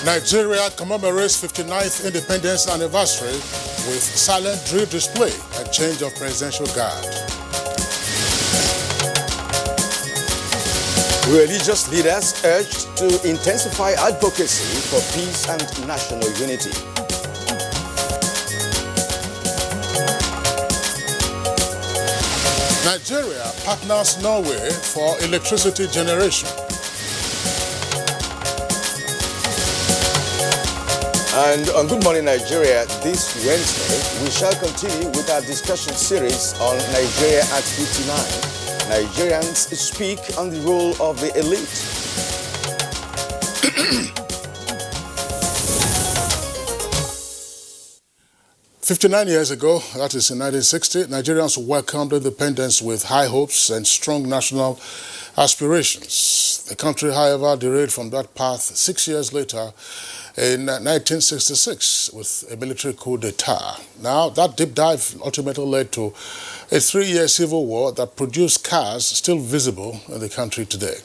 Nigeria commemorates 59th independence anniversary with silent drill display and change of presidential guard. Religious leaders urged to intensify advocacy for peace and national unity. Nigeria partners Norway for electricity generation. And on Good Morning Nigeria this Wednesday, we shall continue with our discussion series on Nigeria at 59. Nigerians speak on the role of the elite. 59 years ago, that is in 1960, Nigerians welcomed independence with high hopes and strong national aspirations. The country, however, derailed from that path 6 years later in 1966 with a military coup d'etat. Now, that deep dive ultimately led to a 3-year civil war that produced scars still visible in the country today.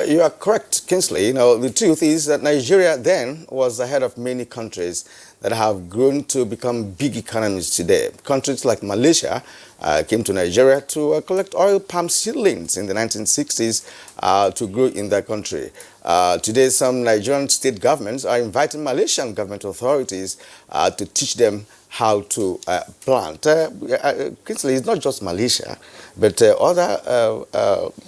You are correct, Kingsley. The truth is that Nigeria then was ahead of many countries that have grown to become big economies today. Countries like Malaysia came to Nigeria to collect oil palm seedlings in the 1960s to grow in their country. Today, some Nigerian state governments are inviting Malaysian government authorities to teach them how to plant. Kingsley, it's not just Malaysia, but other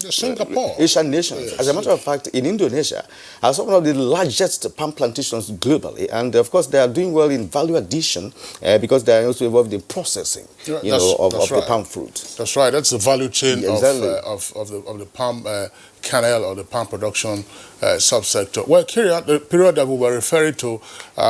Singapore, Asian nations. Yes. As a matter of fact, in Indonesia, has one of the largest palm plantations globally, and of course they are doing well in value addition because they are also involved in processing, of the palm fruit. That's right. That's the value chain Exactly. of the palm kernel or the palm production subsector. Well, the period that we were referring to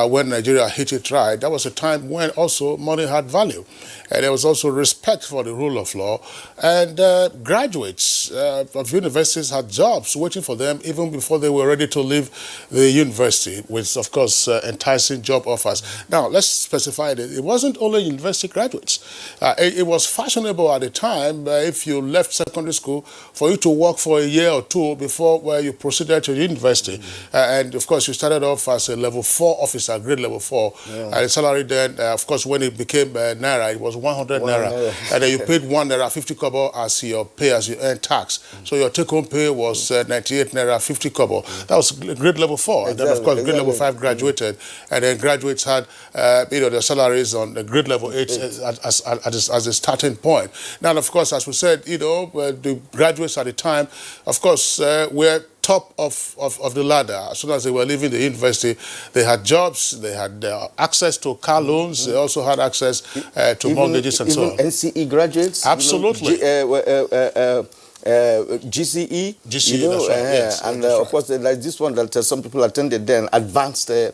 when Nigeria hit it right, that was a time when also money had value. And there was also respect for the rule of law. And graduates of universities had jobs waiting for them even before they were ready to leave the university, with, of course, enticing job offers. Now, let's specify that it wasn't only university graduates. It was fashionable at the time, if you left secondary school, for you to work for a year or two before you proceeded to university. And, of course, you started off as a level 4 officer, grade level 4. And the salary then, of course, when it became Naira, it was 100 Naira. And then you paid 1 Naira 50 kobo as your pay as you earn tax. So your take-home pay was 98 Naira 50 kobo. That was grade level 4. And then, of course, grade level 5 graduated. And then graduates had, their salaries on the grade level 8 as a starting point. Now, of course, as we said, the graduates at the time, of course, were top of the ladder. As soon as they were leaving the university, they had jobs, they had access to car loans, they also had access to mortgages and so on. NCE graduates? Absolutely. GCE? GCE, that's right, yes. And of course, like this one that some people attended then, advanced studies,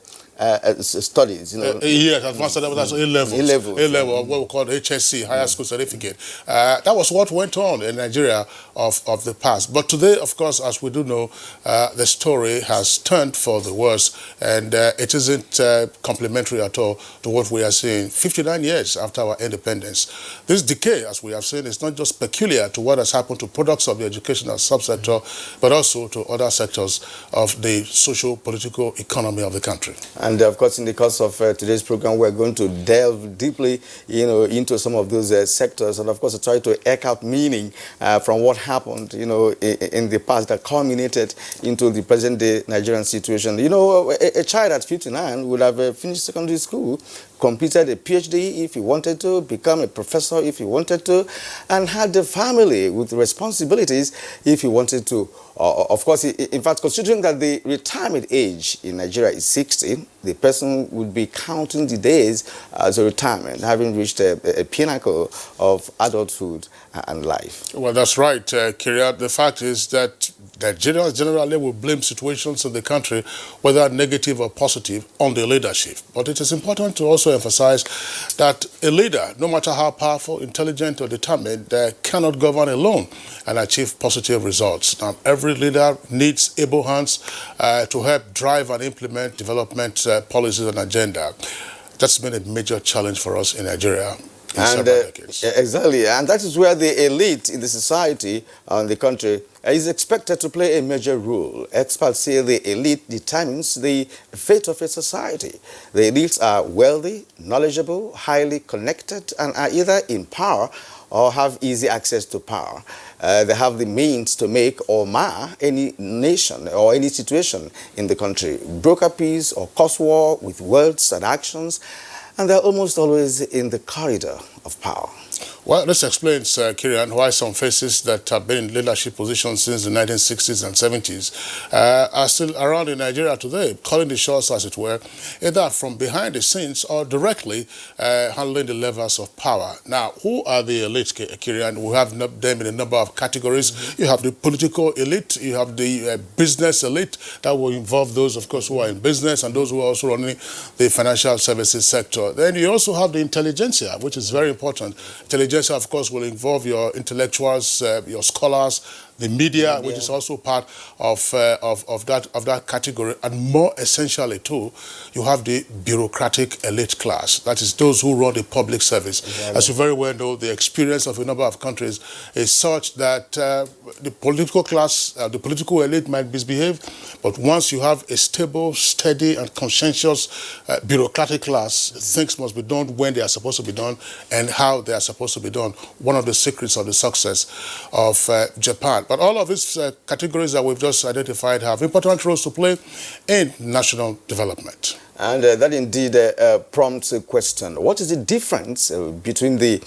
Yes, advanced studies, that's A-level, what we call HSC, Higher School Certificate. That was what went on in Nigeria of the past. But today, of course, as we do know, the story has turned for the worse, and it isn't complementary at all to what we are seeing 59 years after our independence. This decay, as we have seen, is not just peculiar to what has happened to products of the educational subsector, but also to other sectors of the social-political economy of the country. And of course, in the course of today's program, we're going to delve deeply, into some of those sectors, and of course, try to eke out meaning from what happened, in the past that culminated into the present-day Nigerian situation. A child at 59 would have finished secondary school, completed a PhD if he wanted to, become a professor if he wanted to, and had a family with responsibilities if he wanted to. Of course, in fact, considering that the retirement age in Nigeria is 60, the person would be counting the days as a retirement, having reached a pinnacle of adulthood and life. Well, that's right, Kyria. The fact is that Nigerians generally will blame situations in the country, whether negative or positive, on the leadership. But it is important to also emphasize that a leader, no matter how powerful, intelligent, or determined, cannot govern alone and achieve positive results. Now, every leader needs able hands to help drive and implement development policies and agenda. That's been a major challenge for us in Nigeria. And exactly, and that is where the elite in the society and the country is expected to play a major role. Experts say the elite determines the fate of a society. The elites are wealthy, knowledgeable, highly connected, and are either in power or have easy access to power. They have the means to make or mar any nation or any situation in the country, broker peace or cause war with words and actions, and they're almost always in the corridor of power. Well, this explains, Kirian, why some faces that have been in leadership positions since the 1960s and 70s are still around in Nigeria today, calling the shots, as it were, either from behind the scenes or directly handling the levers of power. Now, who are the elite, Kirian? We have them in a number of categories. You have the political elite, you have the business elite. That will involve those, of course, who are in business and those who are also running the financial services sector. Then you also have the intelligentsia, which is very important. Intelligentsia, of course, will involve your intellectuals, your scholars, the media, which is also part of that category, and more essentially too, you have the bureaucratic elite class. That is those who run the public service. Exactly. As you very well know, the experience of a number of countries is such that the political class, the political elite might misbehave, but once you have a stable, steady, and conscientious bureaucratic class, things must be done when they are supposed to be done and how they are supposed to be done. One of the secrets of the success of Japan. But all of these categories that we've just identified have important roles to play in national development. And that indeed prompts a question. What is the difference between the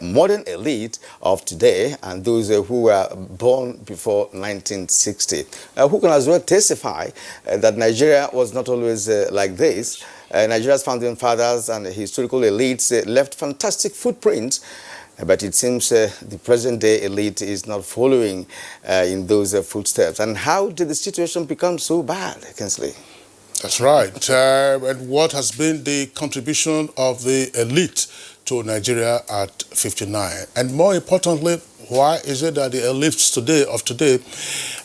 modern elite of today and those who were born before 1960? Who can as well testify that Nigeria was not always like this? Nigeria's founding fathers and historical elites left fantastic footprints. But it seems the present-day elite is not following in those footsteps. And how did the situation become so bad, Kingsley? That's right. And what has been the contribution of the elite to Nigeria at 59? And more importantly, why is it that the elites today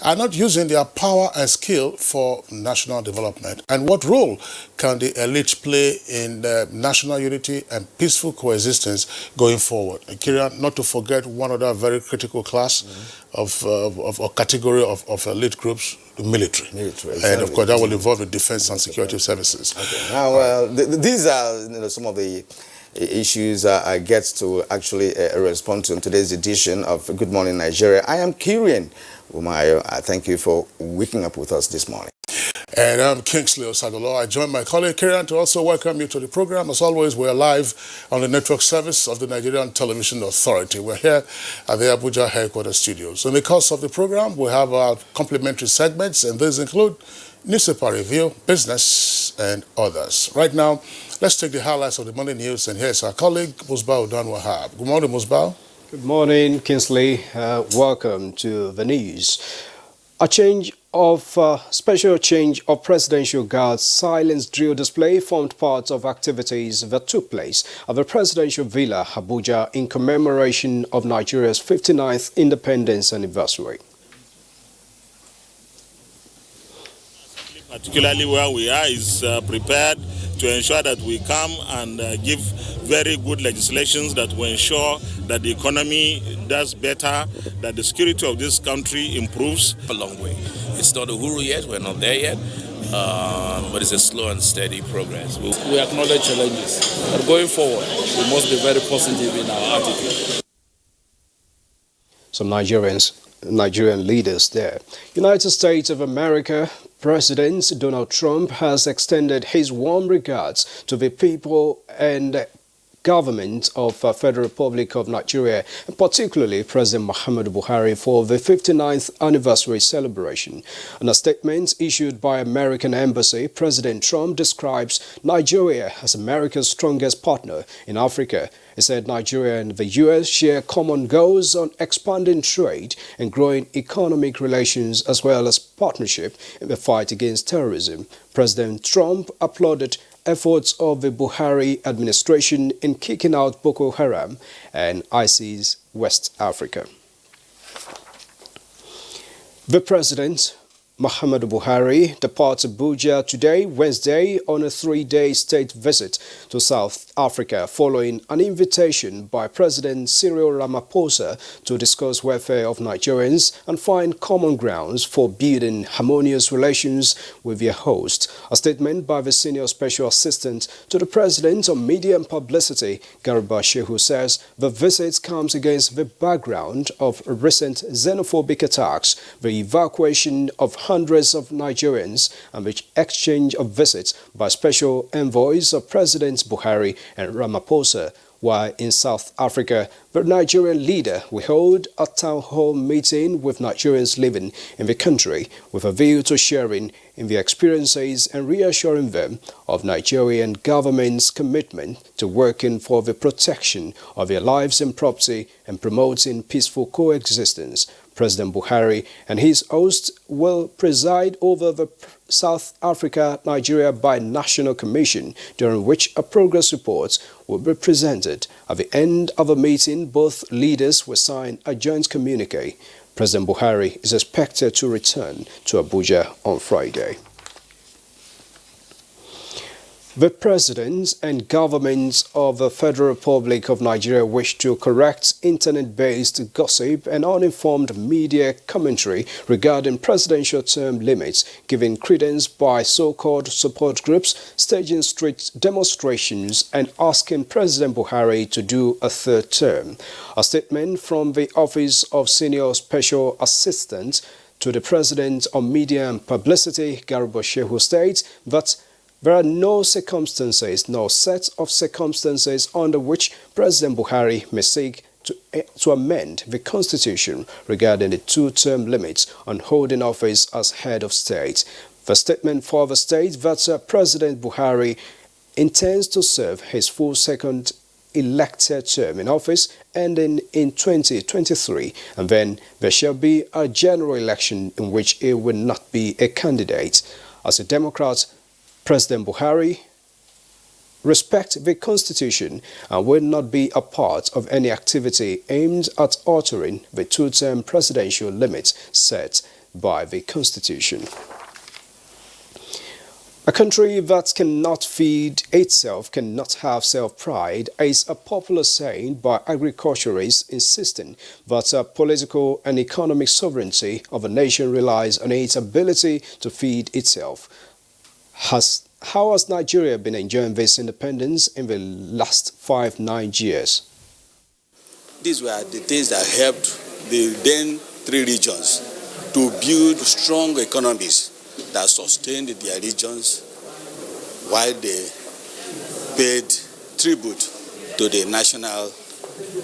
are not using their power and skill for national development? And what role can the elites play in national unity and peaceful coexistence going forward? And Kirian, not to forget one other very critical class of a category of elite groups, the military. Exactly. And of course that will involve the defense and security services. Okay. Now, these are some of the issues I get to actually respond to in today's edition of Good Morning Nigeria. I am Kirian Umayo. I thank you for waking up with us this morning. And I'm Kingsley Osadolo. I join my colleague Kirian to also welcome you to the program. As always, we're live on the network service of the Nigerian Television Authority. We're here at the Abuja headquarters studios. In the course of the program, we have our complimentary segments, and these include newspaper review, business, and others. Right now, let's take the highlights of the morning news, and here's our colleague, Musbah Udan Wahab. Good morning, Musbah. Good morning, Kingsley. Welcome to the news. Special change of presidential guards silence drill display formed part of activities that took place at the presidential villa, Abuja, in commemoration of Nigeria's 59th independence anniversary. Particularly where we are is prepared to ensure that we come and give very good legislations that will ensure that the economy does better, that the security of this country improves. A long way. It's not a huru yet, we're not there yet, but it's a slow and steady progress. We acknowledge challenges, but going forward, we must be very positive in our attitude. Some Nigerian leaders there. United States of America President Donald Trump has extended his warm regards to the people and government of Federal Republic of Nigeria, and particularly President Muhammadu Buhari, for the 59th anniversary celebration. In a statement issued by American Embassy, President Trump describes Nigeria as America's strongest partner in Africa. He said Nigeria and the U.S. share common goals on expanding trade and growing economic relations, as well as partnership in the fight against terrorism. President Trump applauded efforts of the Buhari administration in kicking out Boko Haram and ISIS West Africa. The president Muhammadu Buhari departs Abuja today, Wednesday, on a 3-day state visit to South Africa following an invitation by President Cyril Ramaphosa to discuss welfare of Nigerians and find common grounds for building harmonious relations with their host. A statement by the Senior Special Assistant to the President on Media and Publicity, Garba Shehu, says the visit comes against the background of recent xenophobic attacks, the evacuation of hundreds of Nigerians, and the exchange of visits by special envoys of Presidents Buhari and Ramaphosa. While in South Africa, the Nigerian leader will hold a town hall meeting with Nigerians living in the country with a view to sharing in their experiences and reassuring them of Nigerian government's commitment to working for the protection of their lives and property and promoting peaceful coexistence. President Buhari and his host will preside over the South Africa-Nigeria Binational Commission, during which a progress report will be presented. At the end of the meeting, both leaders will sign a joint communique. President Buhari is expected to return to Abuja on Friday. The President and governments of the Federal Republic of Nigeria wish to correct internet-based gossip and uninformed media commentary regarding presidential term limits, given credence by so-called support groups staging street demonstrations and asking President Buhari to do a third term. A statement from the Office of Senior Special Assistant to the President on Media and Publicity, Garba Shehu, states that there are no circumstances, no set of circumstances under which President Buhari may seek to amend the Constitution regarding the two-term limits on holding office as head of state. The statement further states that President Buhari intends to serve his full second elected term in office ending in 2023, and then there shall be a general election in which he will not be a candidate. As a Democrat, President Buhari respects the Constitution and will not be a part of any activity aimed at altering the two-term presidential limits set by the Constitution. A country that cannot feed itself cannot have self-pride is a popular saying by agriculturists insisting that political and economic sovereignty of a nation relies on its ability to feed itself. How has Nigeria been enjoying this independence in the last 9 years? These were the things that helped the then 3 regions to build strong economies that sustained their regions while they paid tribute to the national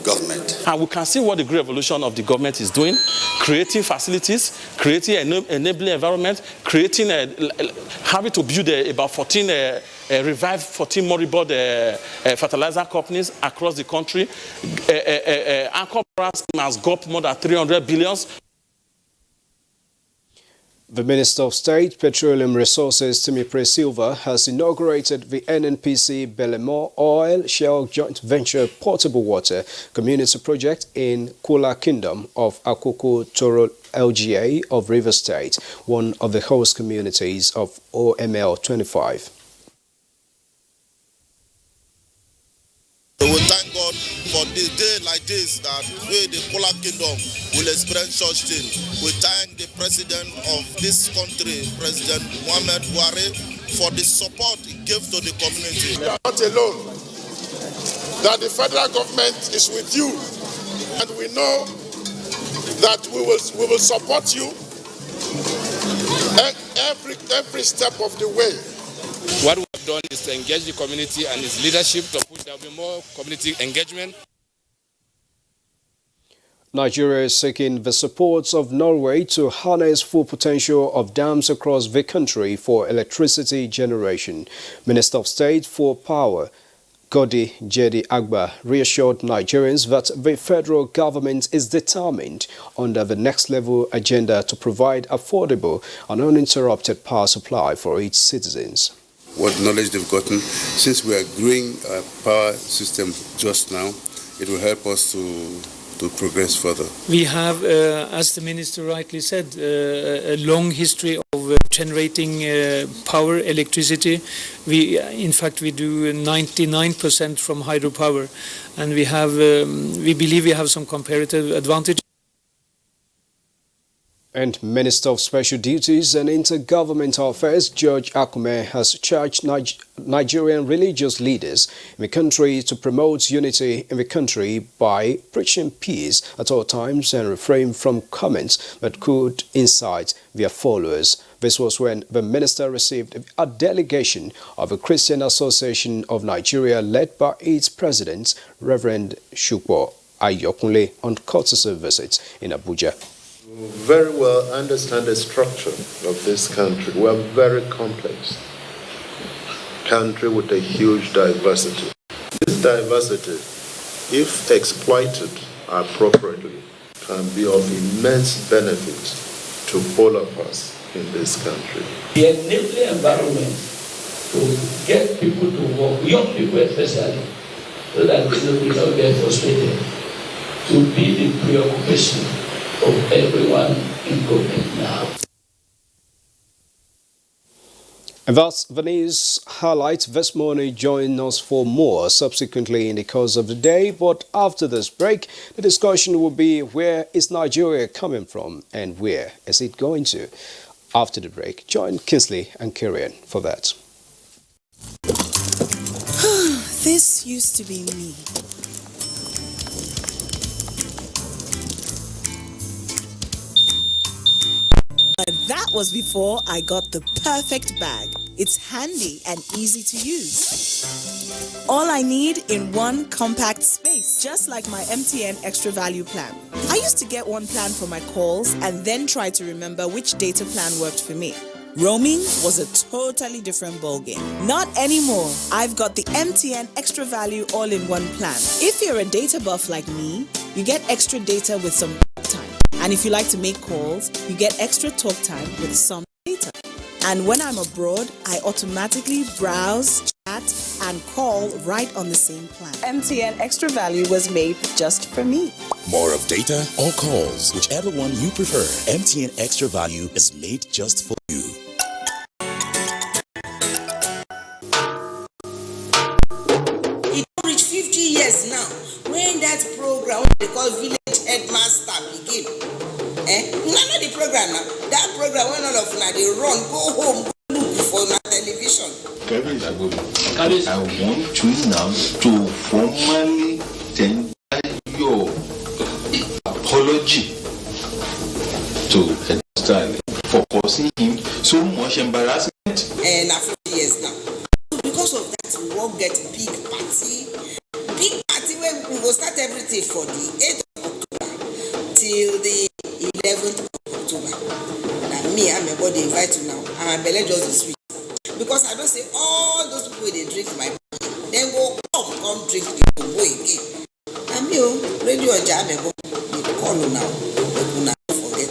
government. And we can see what the great revolution of the government is doing, creating facilities, creating an enabling environment, creating having to build about 14 revive 14 moribund fertilizer companies across the country. Anchor brands has got more than 300 billions. The Minister of State, Petroleum Resources, Timipre Silva, has inaugurated the NNPC Belemo Oil Shell Joint Venture Portable Water Community Project in Kula Kingdom of Akoko Toro LGA of Rivers State, one of the host communities of OML 25. We will thank God for this day like this, that we, the Kula Kingdom, will experience such thing. We thank the President of this country, President Muhammad Buhari, for the support he gave to the community. We are not alone, that the federal government is with you, and we know that we will support you every step of the way. What we have done is to engage the community and its leadership to push there will be more community engagement. Nigeria is seeking the support of Norway to harness full potential of dams across the country for electricity generation. Minister of State for Power, Godi Jedi Agba, reassured Nigerians that the federal government is determined under the next level agenda to provide affordable and uninterrupted power supply for its citizens. What knowledge they've gotten, since we are growing our power system just now, it will help us to to progress further? We have, as the Minister rightly said, a long history of generating power, electricity. In fact, we do 99% from hydropower, and we believe we have some comparative advantage. And Minister of Special Duties and Intergovernmental Affairs George Akume has charged Nigerian religious leaders in the country to promote unity in the country by preaching peace at all times and refrain from comments that could incite their followers. This was when the minister received a delegation of the Christian Association of Nigeria led by its president, Reverend Shukwo Ayokunle, on courtesy visit in Abuja. Very well understand the structure of this country. We are very complex country with a huge diversity. This diversity, if exploited appropriately, can be of immense benefit to all of us in this country. The enabling environment to get people to work, young people especially, so that we don't get frustrated, to be the preoccupation of everyone in government now. And that's the news highlight this morning. Join us for more subsequently in the course of the day. But after this break, the discussion will be where is Nigeria coming from and where is it going to? After the break, join Kinsley and Kirian for that. This used to be me. But that was before I got the perfect bag. It's handy and easy to use. All I need in one compact space, just like my MTN Extra Value plan. I used to get one plan for my calls and then try to remember which data plan worked for me. Roaming was a totally different ballgame. Not anymore. I've got the MTN Extra Value all-in-one plan. If you're a data buff like me, you get extra data with some time. And if you like to make calls, you get extra talk time with some data. And when I'm abroad, I automatically browse, chat, and call right on the same plan. MTN Extra Value was made just for me. More of data or calls, whichever one you prefer. MTN Extra Value is made just for you. It reached 50 years now. When that program they call Village Headmaster begin. None of the program now. That program when all of now they run, go home, go look for my television. I want you now to formally tender your apology to Headmaster for causing him so much embarrassment. And after 50 years now. Because of that, we will get big party. Big party where we will start everything for the 8th of October till the 11th of October. Now me, I'm a body invite you now. I'm a belly just the sweet. Because I don't say all those people they drink my body. Then go come drink the go again. And me, radio jam go they call you now. They will not forget.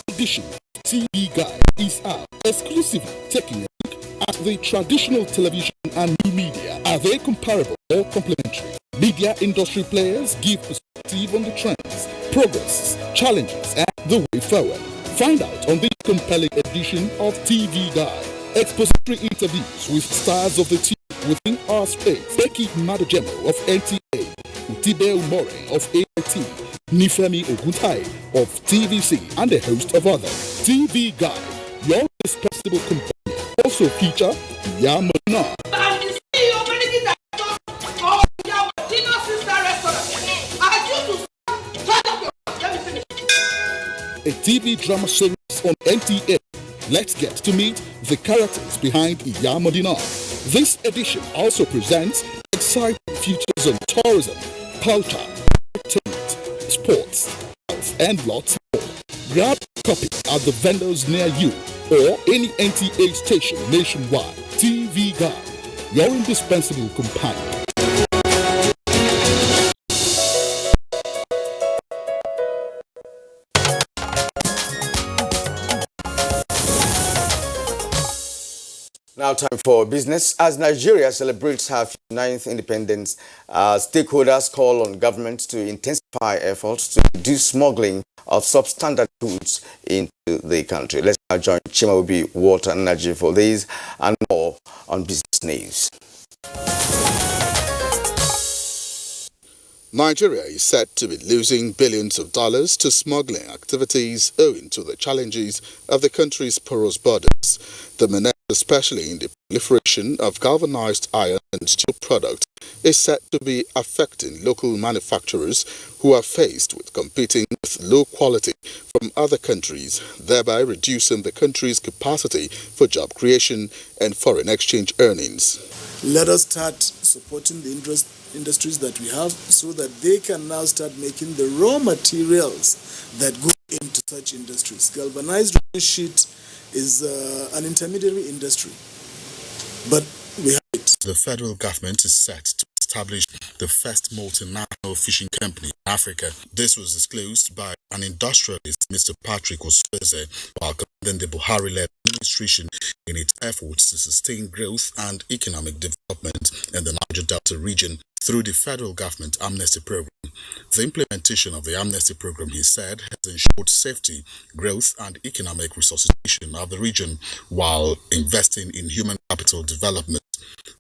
Edition TV Guide is out, exclusively taking a look at the traditional television and new media. Are they comparable or complementary? Media industry players give perspective on the trends, progress, challenges, and the way forward. Find out on this compelling edition of TV Guide. Expository interviews with stars of the TV within our space. Becky Madojemo of NTA, Utibe Umore of AIT, Nifemi Oguntai of TVC, and a host of others. TV Guide, your responsible companion. Also feature Yamana. A TV drama series on NTA. Let's get to meet the characters behind Iyamadina. This edition also presents exciting features on tourism, culture, entertainment, sports, health, and lots more. Grab a copy at the vendors near you or any NTA station nationwide. TV Guide, your indispensable companion. Now time for business. As Nigeria celebrates her 59th independence, stakeholders call on government to intensify efforts to reduce smuggling of substandard goods into the country. Let's now join Chimaobi Water and Energy for this and more on business news. Nigeria is said to be losing billions of dollars to smuggling activities owing to the challenges of the country's porous borders. The menace, especially in the proliferation of galvanized iron and steel products, is said to be affecting local manufacturers who are faced with competing with low quality from other countries, thereby reducing the country's capacity for job creation and foreign exchange earnings. Let us start supporting the industries that we have so that they can now start making the raw materials that go into such industries. Galvanized sheet is an intermediary industry, but we have it. The federal government is set to establish the first multinational fishing company in Africa. This was disclosed by an industrialist, Mr. Patrick Osweze, while commending the Buhari-led administration in its efforts to sustain growth and economic development in the Niger Delta region through the federal government amnesty program. The implementation of the amnesty program, he said, has ensured safety, growth and economic resuscitation of the region while investing in human capital development.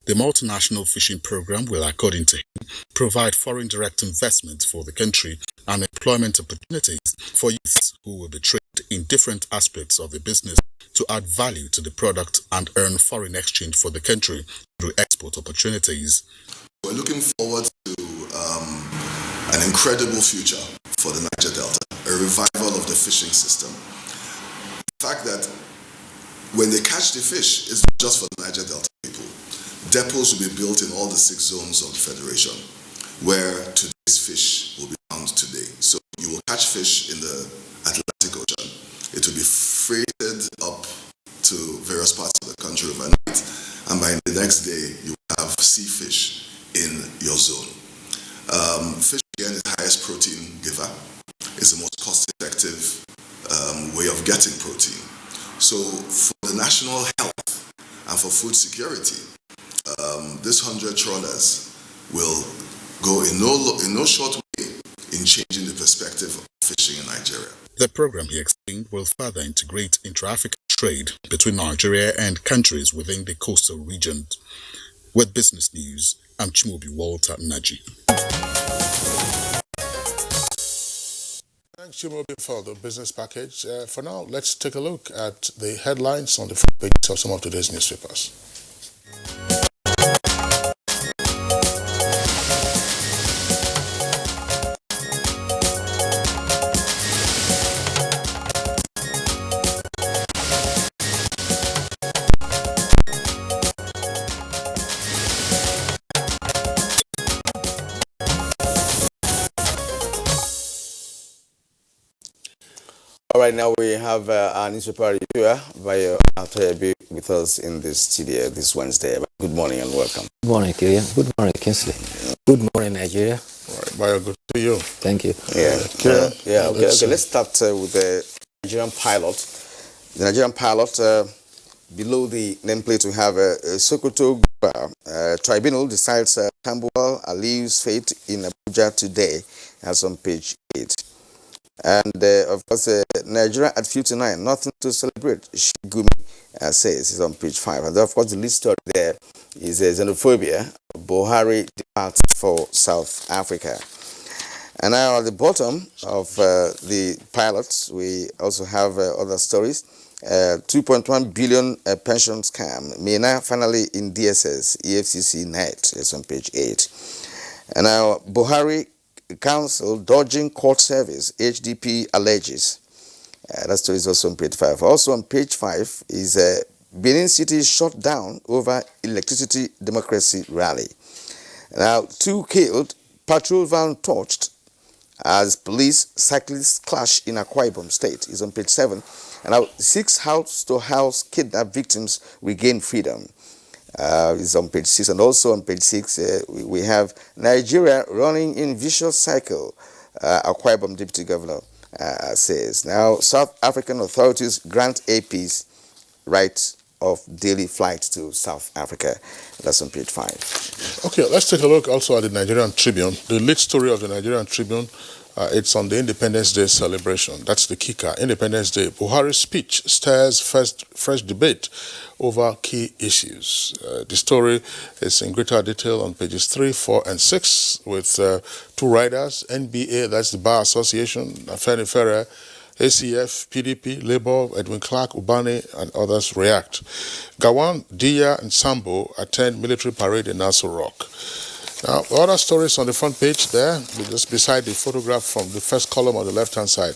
The multinational fishing program will, according to him, provide foreign direct investment for the country and employment opportunities for youths who will be trained in different aspects of the business to add value to the product and earn foreign exchange for the country through export opportunities. We're looking forward to an incredible future for the Niger Delta, a revival of the fishing system. The fact that when they catch the fish, it's not just for the Niger Delta people. Depots will be built in all the 6 zones of the Federation, where today's fish will be found today. So you will catch fish in the Atlantic Ocean. It will be freighted up to various parts of the country overnight, and by the next day, you will have sea fish in your zone. Fish, again, is the highest protein giver. It's the most cost-effective way of getting protein. So for the national health and for food security, this 100 trawlers will go in no short way in changing the perspective of fishing in Nigeria. The program, he explained, will further integrate intra-African trade between Nigeria and countries within the coastal region. With business news, I'm Chimaobi Walter Naji. Thanks, Chimaobi, for the business package. For now, let's take a look at the headlines on the front pages of some of today's newspapers. All right, now we have our newspaper reviewer, Bayo Atoyebi, with us in the studio this Wednesday. Good morning and welcome. Good morning, Kilian. Good morning, Kinsley. Good morning, Nigeria. All right, Bayo, good to you. Thank you. Okay. Let's start with the Nigerian pilot. The Nigerian pilot, below the nameplate, we have Sokoto Tribunal decides Tambuwal Aliu's fate in Abuja today, as on page 8. And of course, Nigeria at 59, nothing to celebrate, Shigumi says, is on page 5. And of course, the lead story there is xenophobia. Buhari departs for South Africa. And now at the bottom of the pilots, we also have other stories. 2.1 billion pension scam. MENA finally in DSS, EFCC net, is on page 8. And now Buhari Council dodging court service, HDP alleges. That story is also on page 5. Also on page 5 is Benin City shut down over electricity democracy rally. Now, 2 killed, patrol van torched as police cyclists clash in Akwa Ibom State is on page 7. And now 6 house-to-house kidnapped victims regain freedom. Is on page 6, and also on page 6 we have Nigeria running in vicious cycle. Akwa Ibom Deputy Governor says. Now South African authorities grant APs right of daily flights to South Africa. That's on page 5. Okay, let's take a look also at the Nigerian Tribune. The lead story of the Nigerian Tribune, it's on the Independence Day celebration. That's the kicker. Independence Day. Buhari's speech stirs fresh debate over key issues. The story is in greater detail on pages 3, 4, and 6 with two writers, NBA, that's the Bar Association, Afenifere, ACF, PDP, Labour, Edwin Clark, Ubani, and others react. Gawan, Diya, and Sambo attend military parade in Nassau Rock. Now, other stories on the front page there, just beside the photograph from the first column on the left-hand side.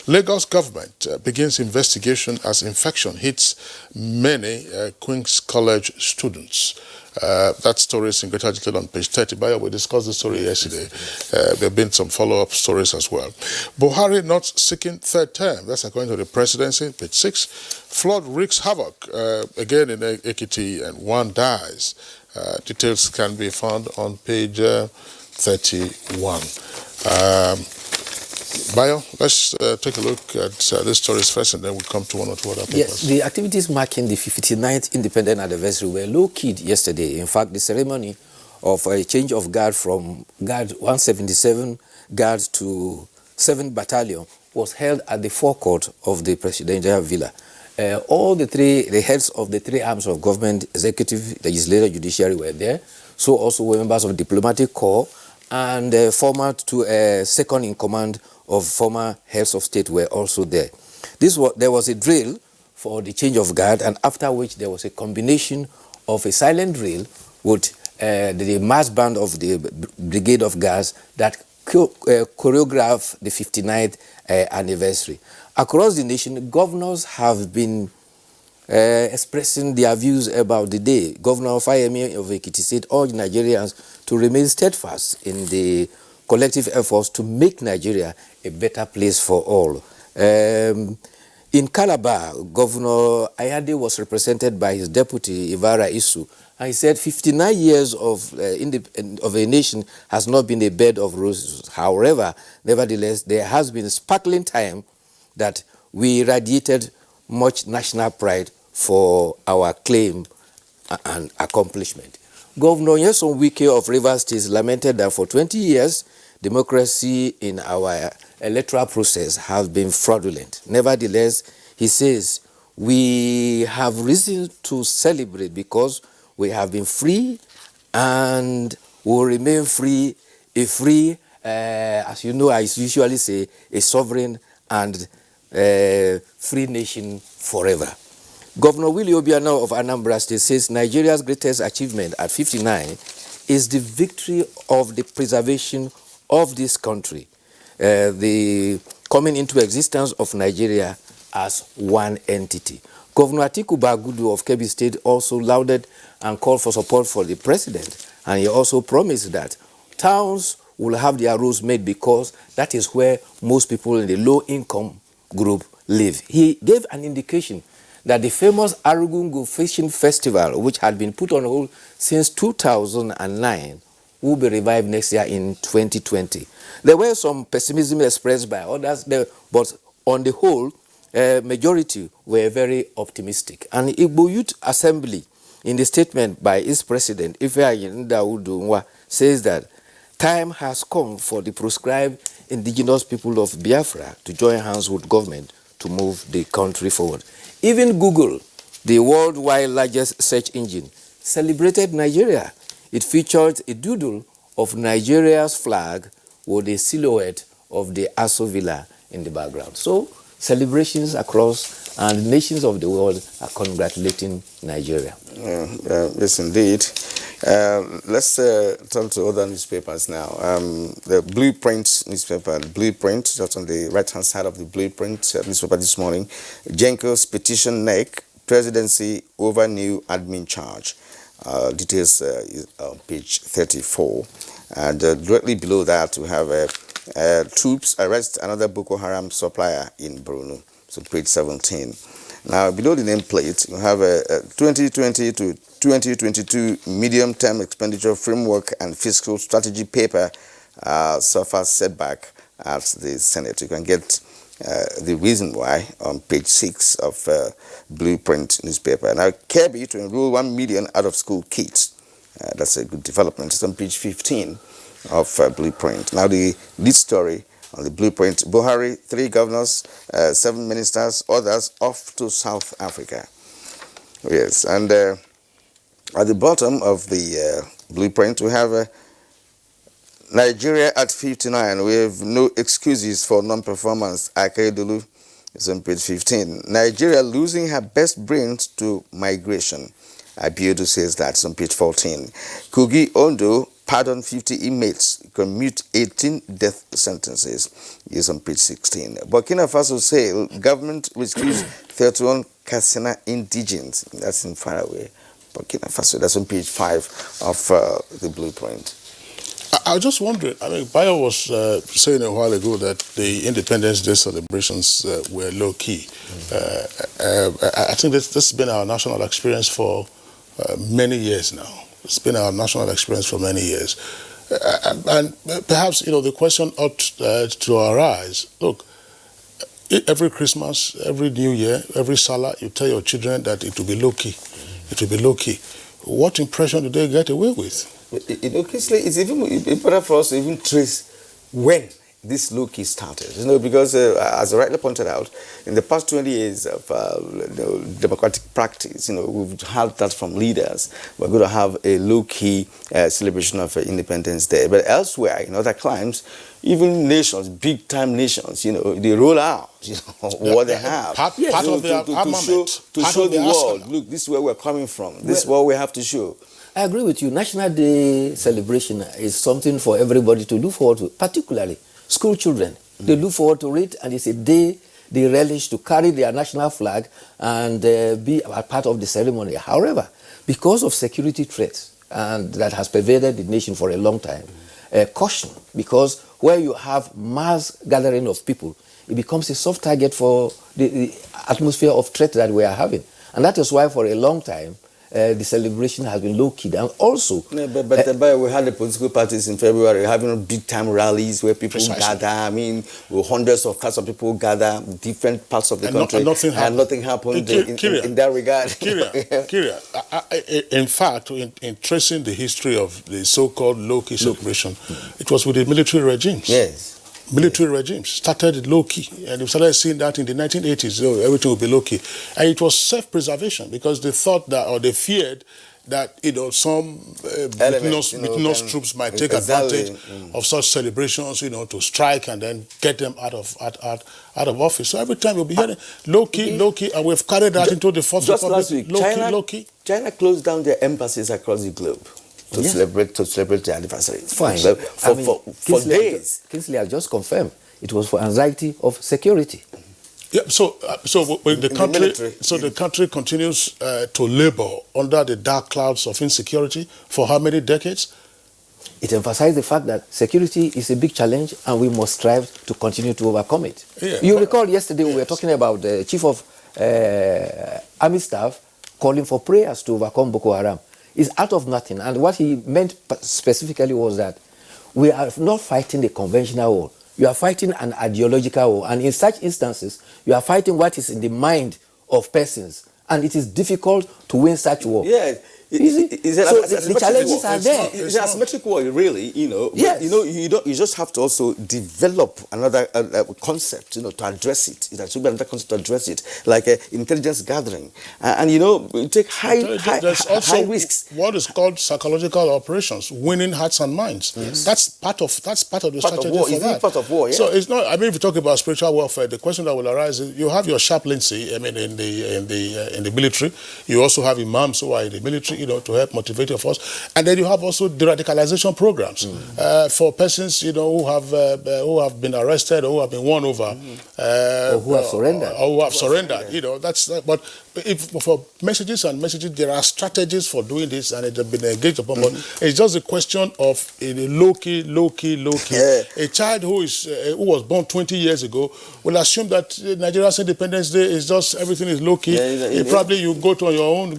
Lagos government begins investigation as infection hits many Queen's College students. That story is in greater detail on page 30. Bayo, we discussed the story yesterday. There have been some follow-up stories as well. Buhari not seeking third term. That's according to the presidency, page 6. Flood wreaks havoc again in Ekiti and one dies. Details can be found on page 31. Bayo, let's take a look at these stories first, and then we'll come to one or two other papers. Yes, the activities marking the 59th independent anniversary were low-keyed yesterday. In fact, the ceremony of a change of guard from Guard 177 Guard to 7th Battalion was held at the forecourt of the presidential villa. All the heads of the three arms of government, executive, legislative, judiciary were there. So also were members of the diplomatic corps, and former to second in command of former heads of state were also there. There was a drill for the change of guard, and after which there was a combination of a silent drill with the mass band of the Brigade of Guards that choreographed the 59th anniversary. Across the nation, governors have been expressing their views about the day. Governor Fayemi of Ekiti said all Nigerians to remain steadfast in the collective efforts to make Nigeria a better place for all. In Calabar, Governor Ayade was represented by his deputy, Ivara Isu, and he said 59 years of a nation has not been a bed of roses. However, nevertheless, there has been a sparkling time that we radiated much national pride for our claim and accomplishment. Governor Nyesom Wike of Rivers State lamented that for 20 years, democracy in our electoral process has been fraudulent. Nevertheless, he says, we have reason to celebrate because we have been free and will remain free, as you know, I usually say, a sovereign and free nation forever. Governor Willie Obiano of Anambra State says Nigeria's greatest achievement at 59 is the victory of the preservation of this country, the coming into existence of Nigeria as one entity. Governor Atiku Bagudu of Kebbi State also lauded and called for support for the president, and he also promised that towns will have their roads made because that is where most people in the low-income group live. He gave an indication that the famous Arugungu Fishing Festival, which had been put on hold since 2009, will be revived next year in 2020. There were some pessimism expressed by others, but on the whole, majority were very optimistic. And Igbo Youth Assembly, in the statement by its president, Ifeanyi Ndaudu, says that time has come for the proscribed indigenous people of Biafra to join hands with government to move the country forward. Even Google, the worldwide largest search engine, celebrated Nigeria. It featured a doodle of Nigeria's flag with a silhouette of the Aso Villa in the background. So celebrations across and nations of the world are congratulating Nigeria. Yes, indeed. Let's turn to other newspapers now. The Blueprint newspaper, Blueprint, that's on the right-hand side of the Blueprint newspaper this morning. Jenko's petition neck, presidency over new admin charge. Details is on page 34. And directly below that, we have troops arrest another Boko Haram supplier in Borno. So page 17. Now, below the nameplate, you have a 2020 to 2022 medium-term expenditure framework and fiscal strategy paper suffers setback at the Senate. You can get the reason why on page 6 of Blueprint newspaper. Now, Kirby to enroll 1 million out-of-school kids. That's a good development. It's on page 15 of Blueprint. Now, the lead story on the Blueprint, Buhari, 3 governors, 7 ministers, others off to South Africa. Yes, and at the bottom of the Blueprint, we have Nigeria at 59. We have no excuses for non-performance. Akeredolu is on page 15. Nigeria losing her best brains to migration. Abuja says that's on page 14. Kogi Ondo pardon 50 inmates, commute 18 death sentences. Is on page 16. Burkina Faso say government rescues 31 Kassina indigents. That's in far away Burkina Faso. That's on page 5 of the Blueprint. I was just wondering, I mean, Bayo was saying a while ago that the Independence Day celebrations were low-key. I think this has been our national experience for many years now. It's been our national experience for many years. And perhaps, the question ought to arise. Look, every Christmas, every New Year, every Salah, you tell your children that it will be low-key. It will be low-key. What impression do they get away with? It's even important for us to even trace when this low-key started. Because as I rightly pointed out, in the past 20 years of democratic practice, we've had that from leaders. We're going to have a low-key celebration of Independence Day. But elsewhere, in other climes, even nations, big-time nations, they roll out, what they have. Part of the armament. To show the world, look, this is where we're coming from. This is what we have to show. I agree with you. National Day celebration is something for everybody to look forward to, particularly school children. They look forward to it, and it's a day they relish to carry their national flag and be a part of the ceremony. However, because of security threats and that has pervaded the nation for a long time, caution, because where you have mass gathering of people, it becomes a soft target for the atmosphere of threat that we are having. And that is why for a long time, the celebration has been low-key. And also... But we had the political parties in February having big-time rallies where people gather. I mean, hundreds of thousands of people gather different parts of the country. And nothing happened in that regard. In fact, in tracing the history of the so-called low-key celebration, it was with the military regimes. Yes. Military regimes started low-key, and we started seeing that in the 1980s, everything would be low-key. And it was self-preservation, because they thought that, or they feared that, some mutinous troops might take advantage of such celebrations, to strike and then get them out of office. So every time you'll be hearing low-key, and we've carried that into the Fourth Republic. Last week, low-key. China closed down their embassies across the globe. To celebrate the anniversary. Fine. For days. Kingsley has just confirmed it was for anxiety of security. Yeah. So the country continues to labor under the dark clouds of insecurity for how many decades? It emphasized the fact that security is a big challenge, and we must strive to continue to overcome it. You recall yesterday we were talking about the chief of army staff calling for prayers to overcome Boko Haram. It's out of nothing. And what he meant specifically was that we are not fighting a conventional war. You are fighting an ideological war. And in such instances, you are fighting what is in the mind of persons. And it is difficult to win such war. Yeah. The challenges are there. It's an asymmetric war, really, Yes. You just have to also develop another concept, to address it. There should be another concept to address it, like intelligence gathering. And you take high risks. What is called psychological operations, winning hearts and minds. Yes. That's part of the strategy for that. Part of war, yeah. So it's not. I mean, if you talk about spiritual warfare, the question that will arise is: you have your chaplaincy. I mean, in the military, you also have imams who are in the military, to help motivate your force, and then you have also de-radicalization programs for persons, who have been arrested or who have been won over, or who have surrendered. Or who have surrendered. That's. But if for messages, there are strategies for doing this, and it has been engaged upon. But it's just a question of low key. Yeah. A child who was born 20 years ago will assume that Nigeria's Independence Day is just everything is low key. Probably you go to on your own.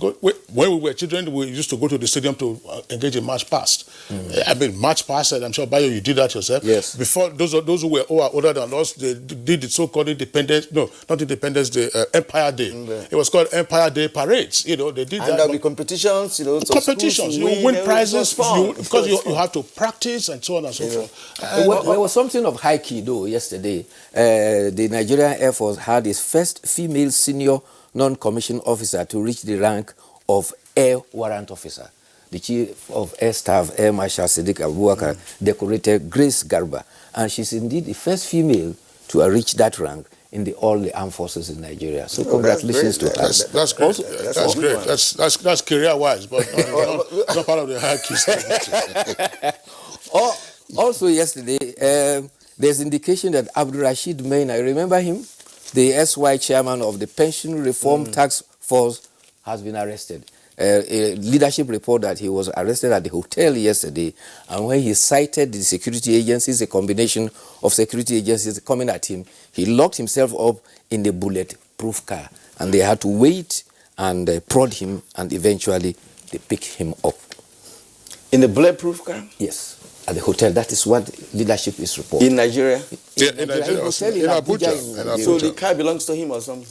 When we were children, when we used to go to the stadium to engage in march past. I mean, march past, and I'm sure, Bayo, you did that yourself. Yes. Before, those who were older than us, they did the so-called Independence, no, not Independence Day, Empire Day. It was called Empire Day Parades. You know, they did that. And there'll be competitions, you know. So competitions, you win prizes, because you have to practice and so on and so forth. There was something of high key, though, yesterday. The Nigerian Air Force had its first female senior non-commissioned officer to reach the rank of Air Warrant Officer. The Chief of Air Staff, Air Marshal Siddiq Abubakar, decorated Grace Garba, and she's indeed the first female to reach that rank in all the armed forces in Nigeria. So congratulations to her. That's great. That's great. That's career-wise, but not part of the hierarchy. Also yesterday, there's indication that Abdul Rashid Maina, I remember him, the SY chairman of the Pension Reform Task Force, has been arrested. A leadership report that he was arrested at the hotel yesterday, and when he cited the security agencies, a combination of security agencies coming at him, he locked himself up in the bulletproof car, and they had to wait and prod him, and eventually they picked him up. In the bulletproof car? Yes, at the hotel. That is what leadership is reporting. In Nigeria? In Nigeria. In Abuja. So the car belongs to him or something?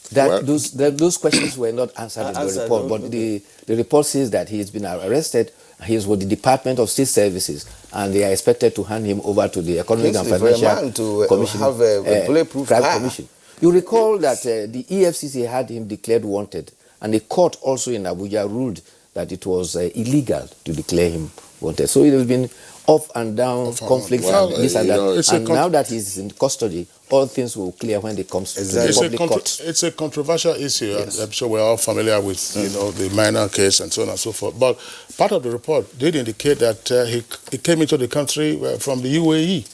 Those questions were not answered in the report, but the report says that he has been arrested. He is with the Department of State Services, and they are expected to hand him over to the Economic and Financial Commission, have a bulletproof car. Commission. You recall that the EFCC had him declared wanted, and the court also in Abuja ruled that it was illegal to declare him wanted. So it has been up and down, conflicts and this and that. And now that he's in custody, all things will clear when it comes to the public court. It's a controversial issue. Yes. I'm sure we're all familiar with the minor case and so on and so forth. But part of the report did indicate that he came into the country from the UAE,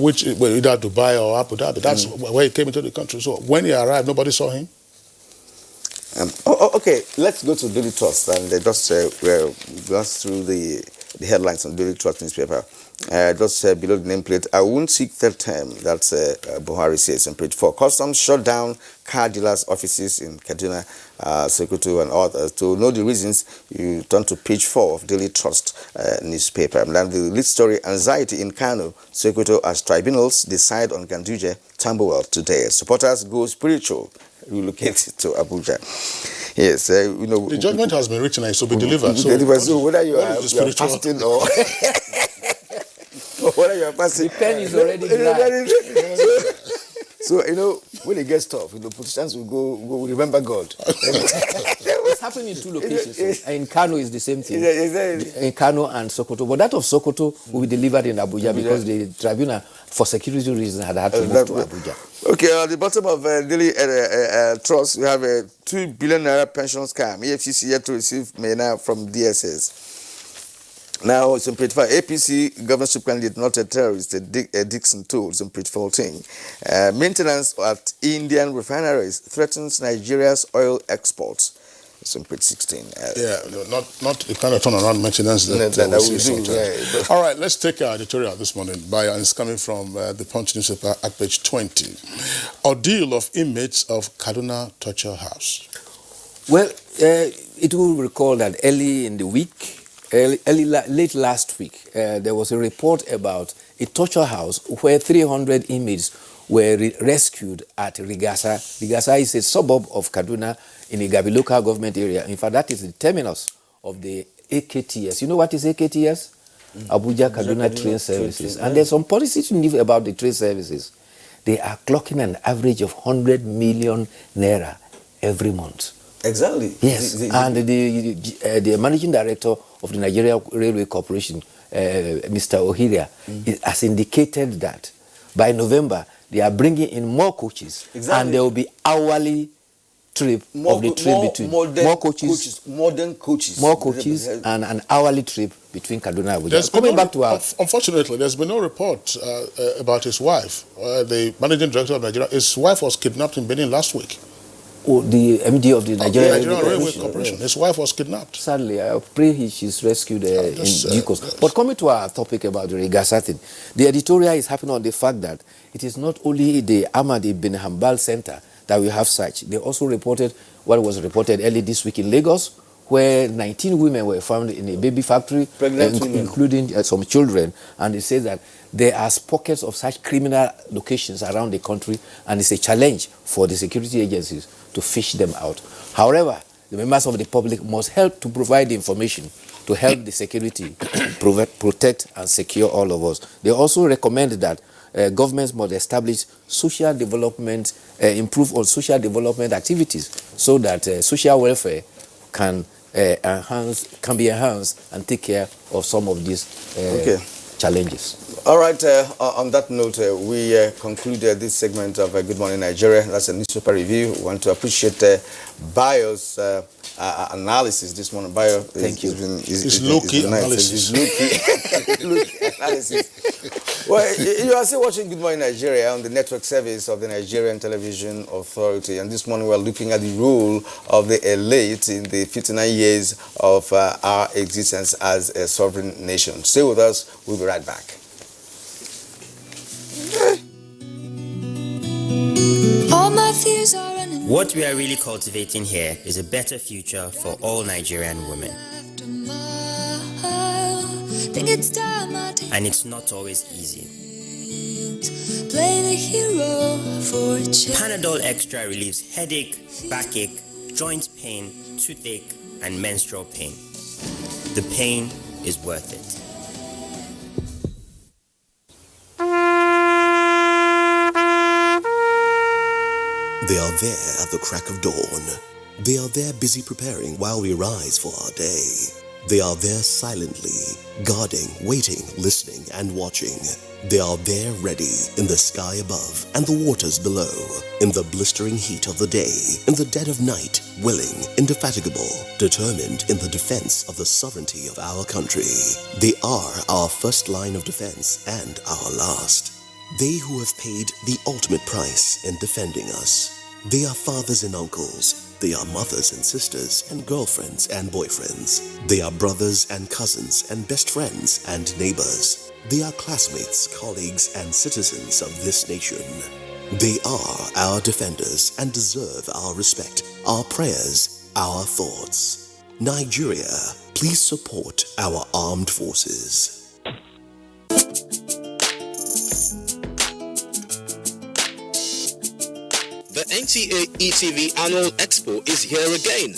which either Dubai or Abu Dhabi. That's where he came into the country. So when he arrived, nobody saw him. Okay, let's go to Daily Trust and just glance through the headlines on Daily Trust newspaper. Just below the nameplate, I won't seek third term. That's Buhari says on page 4. Customs shut down car dealers' offices in Kaduna, Sokoto, and others. To know the reasons, you turn to page 4 of Daily Trust newspaper. And then the lead story: anxiety in Kano, Sokoto, as tribunals decide on Ganduje Tambuwal today. Supporters go spiritual, relocated to Abuja. Yes, the judgment has been written and it will be delivered. So whether you are fasting or whether you are fasting, the pen is already dry. So when it gets tough, politicians will go remember God. It's happening in two locations. In Kano is the same thing. In Kano and Sokoto, but that of Sokoto will be delivered in Abuja because the tribunal, for security reasons, had to move to Abuja. Okay, at the bottom of Daily Trust, we have a 2 billion naira pension scam. EFCC yet to receive MENA from DSS. Now, it's on page 5. APC governorship candidate, not a terrorist, Dixon Tools on page 14. Maintenance at Indian refineries threatens Nigeria's oil exports. It's on page 16. Not the kind of turnaround maintenance that we see. All right, let's take our editorial this morning. And it's coming from the Punch newspaper at page 20. Ordeal of inmates of Kaduna Torture House. Well, it will recall that early in the week, late last week, there was a report about a torture house where 300 inmates were rescued at Rigasa. Rigasa is a suburb of Kaduna in the Gabi local government area. In fact, that is the terminus of the AKTS. You know what is AKTS? Abuja Kaduna Train Services. And there's some policy to know about the train services. They are clocking an average of 100 million naira every month. Exactly. Yes. And the managing director of the Nigeria Railway Corporation, Mr. Ohiria, has indicated that by November, they are bringing in more coaches. Exactly. And there will be hourly trip between more coaches, and an hourly trip between Kaduna and Abuja. Unfortunately, there's been no report about his wife. The managing director of Nigeria, his wife was kidnapped in Benin last week. Oh, the MD of the Nigerian Railway Corporation. His wife was kidnapped. Sadly, I pray she's rescued in due course. But coming to our topic about the Rigasa thing, the editorial is happening on the fact that it is not only the Ahmad Ibn Hanbal Center that we have such. They also reported what was reported early this week in Lagos, where 19 women were found in a baby factory, including some children. And they say that there are pockets of such criminal locations around the country, and it's a challenge for the security agencies to fish them out. However, the members of the public must help to provide the information to help the security protect and secure all of us. They also recommend that governments must establish social development, improve on social development activities so that social welfare can be enhanced and take care of some of these challenges. All right, on that note, we conclude this segment of Good Morning Nigeria. That's a newspaper review. We want to appreciate Bayo's analysis this morning. Bayo, thank you. It's low-key analysis. Low-key analysis. Well, you are still watching Good Morning Nigeria on the network service of the Nigerian Television Authority. And this morning we're looking at the role of the elite in the 59 years of our existence as a sovereign nation. Stay with us. We'll be right back. All my fears are running. What we are really cultivating here is a better future for all Nigerian women. And it's not always easy. Play the hero for a Panadol Extra relieves headache, backache, joint pain, toothache, and menstrual pain. The pain is worth it. They are there at the crack of dawn. They are there busy preparing while we rise for our day. They are there silently, guarding, waiting, listening, and watching. They are there ready in the sky above and the waters below, in the blistering heat of the day, in the dead of night, willing, indefatigable, determined in the defense of the sovereignty of our country. They are our first line of defense and our last. They who have paid the ultimate price in defending us. They are fathers and uncles. They are mothers and sisters and girlfriends and boyfriends. They are brothers and cousins and best friends and neighbors. They are classmates, colleagues, and citizens of this nation. They are our defenders and deserve our respect, our prayers, our thoughts. Nigeria, please support our armed forces. The NTA ETV Annual Expo is here again.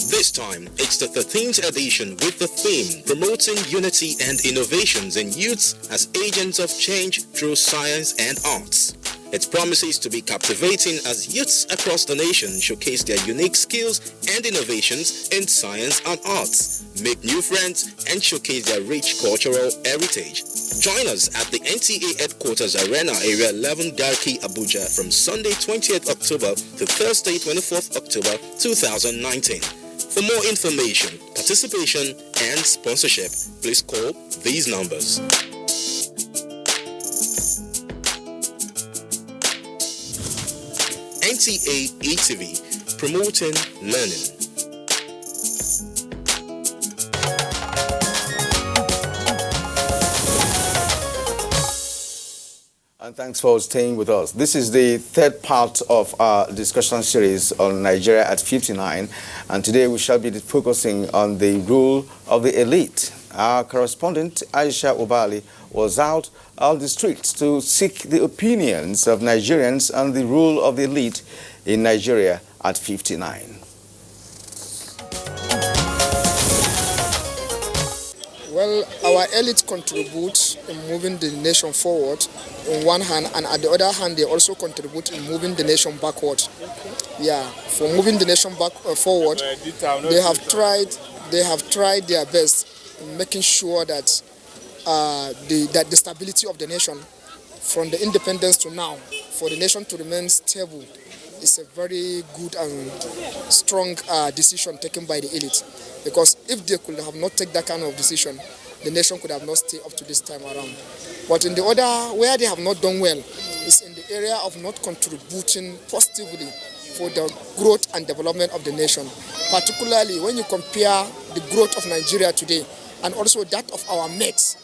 This time, it's the 13th edition with the theme Promoting Unity and Innovations in Youths as Agents of Change through Science and Arts. It promises to be captivating as youths across the nation showcase their unique skills and innovations in science and arts, make new friends, and showcase their rich cultural heritage. Join us at the NTA Headquarters Arena, Area 11, Garki, Abuja from Sunday 20th October to Thursday 24th October 2019. For more information, participation, and sponsorship, please call these numbers. NTA ETV, promoting learning. And thanks for staying with us. This is the third part of our discussion series on Nigeria at 59. And today we shall be focusing on the role of the elite. Our correspondent, Aisha Obali, was out on the streets to seek the opinions of Nigerians on the role of the elite in Nigeria at 59. Well, our elite contribute in moving the nation forward on one hand, and at the other hand, they also contribute in moving the nation backward. Yeah, for moving the nation forward, they have tried their best in making sure that the stability of the nation, from the independence to now, for the nation to remain stable, is a very good and strong decision taken by the elite. Because if they could have not taken that kind of decision, the nation could have not stayed up to this time around. But in the other, where they have not done well, is in the area of not contributing positively for the growth and development of the nation. Particularly when you compare the growth of Nigeria today and also that of our mates.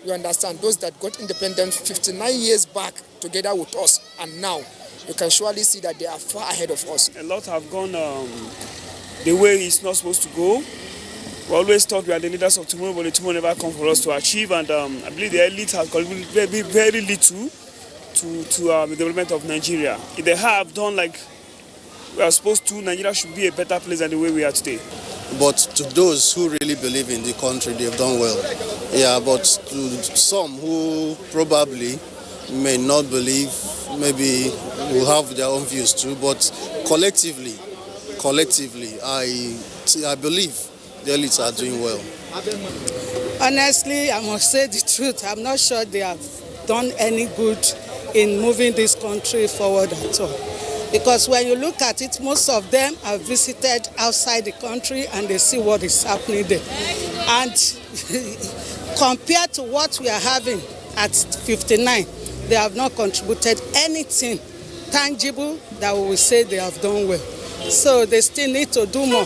You understand, those that got independent 59 years back together with us, and now you can surely see that they are far ahead of us. A lot have gone the way it's not supposed to go. We always thought we are the leaders of tomorrow, but the tomorrow never come for us to achieve. And I believe the elite has contributed very, very little to the development of Nigeria. If they have done like we are supposed to, Nigeria should be a better place than the way we are today. But to those who really believe in the country, they've done well. Yeah, but to some who probably may not believe, maybe will have their own views too. But collectively, I believe the elites are doing well. Honestly, I must say the truth. I'm not sure they have done any good in moving this country forward at all. Because when you look at it, most of them have visited outside the country and they see what is happening there. And compared to what we are having at 59, they have not contributed anything tangible that we will say they have done well. So they still need to do more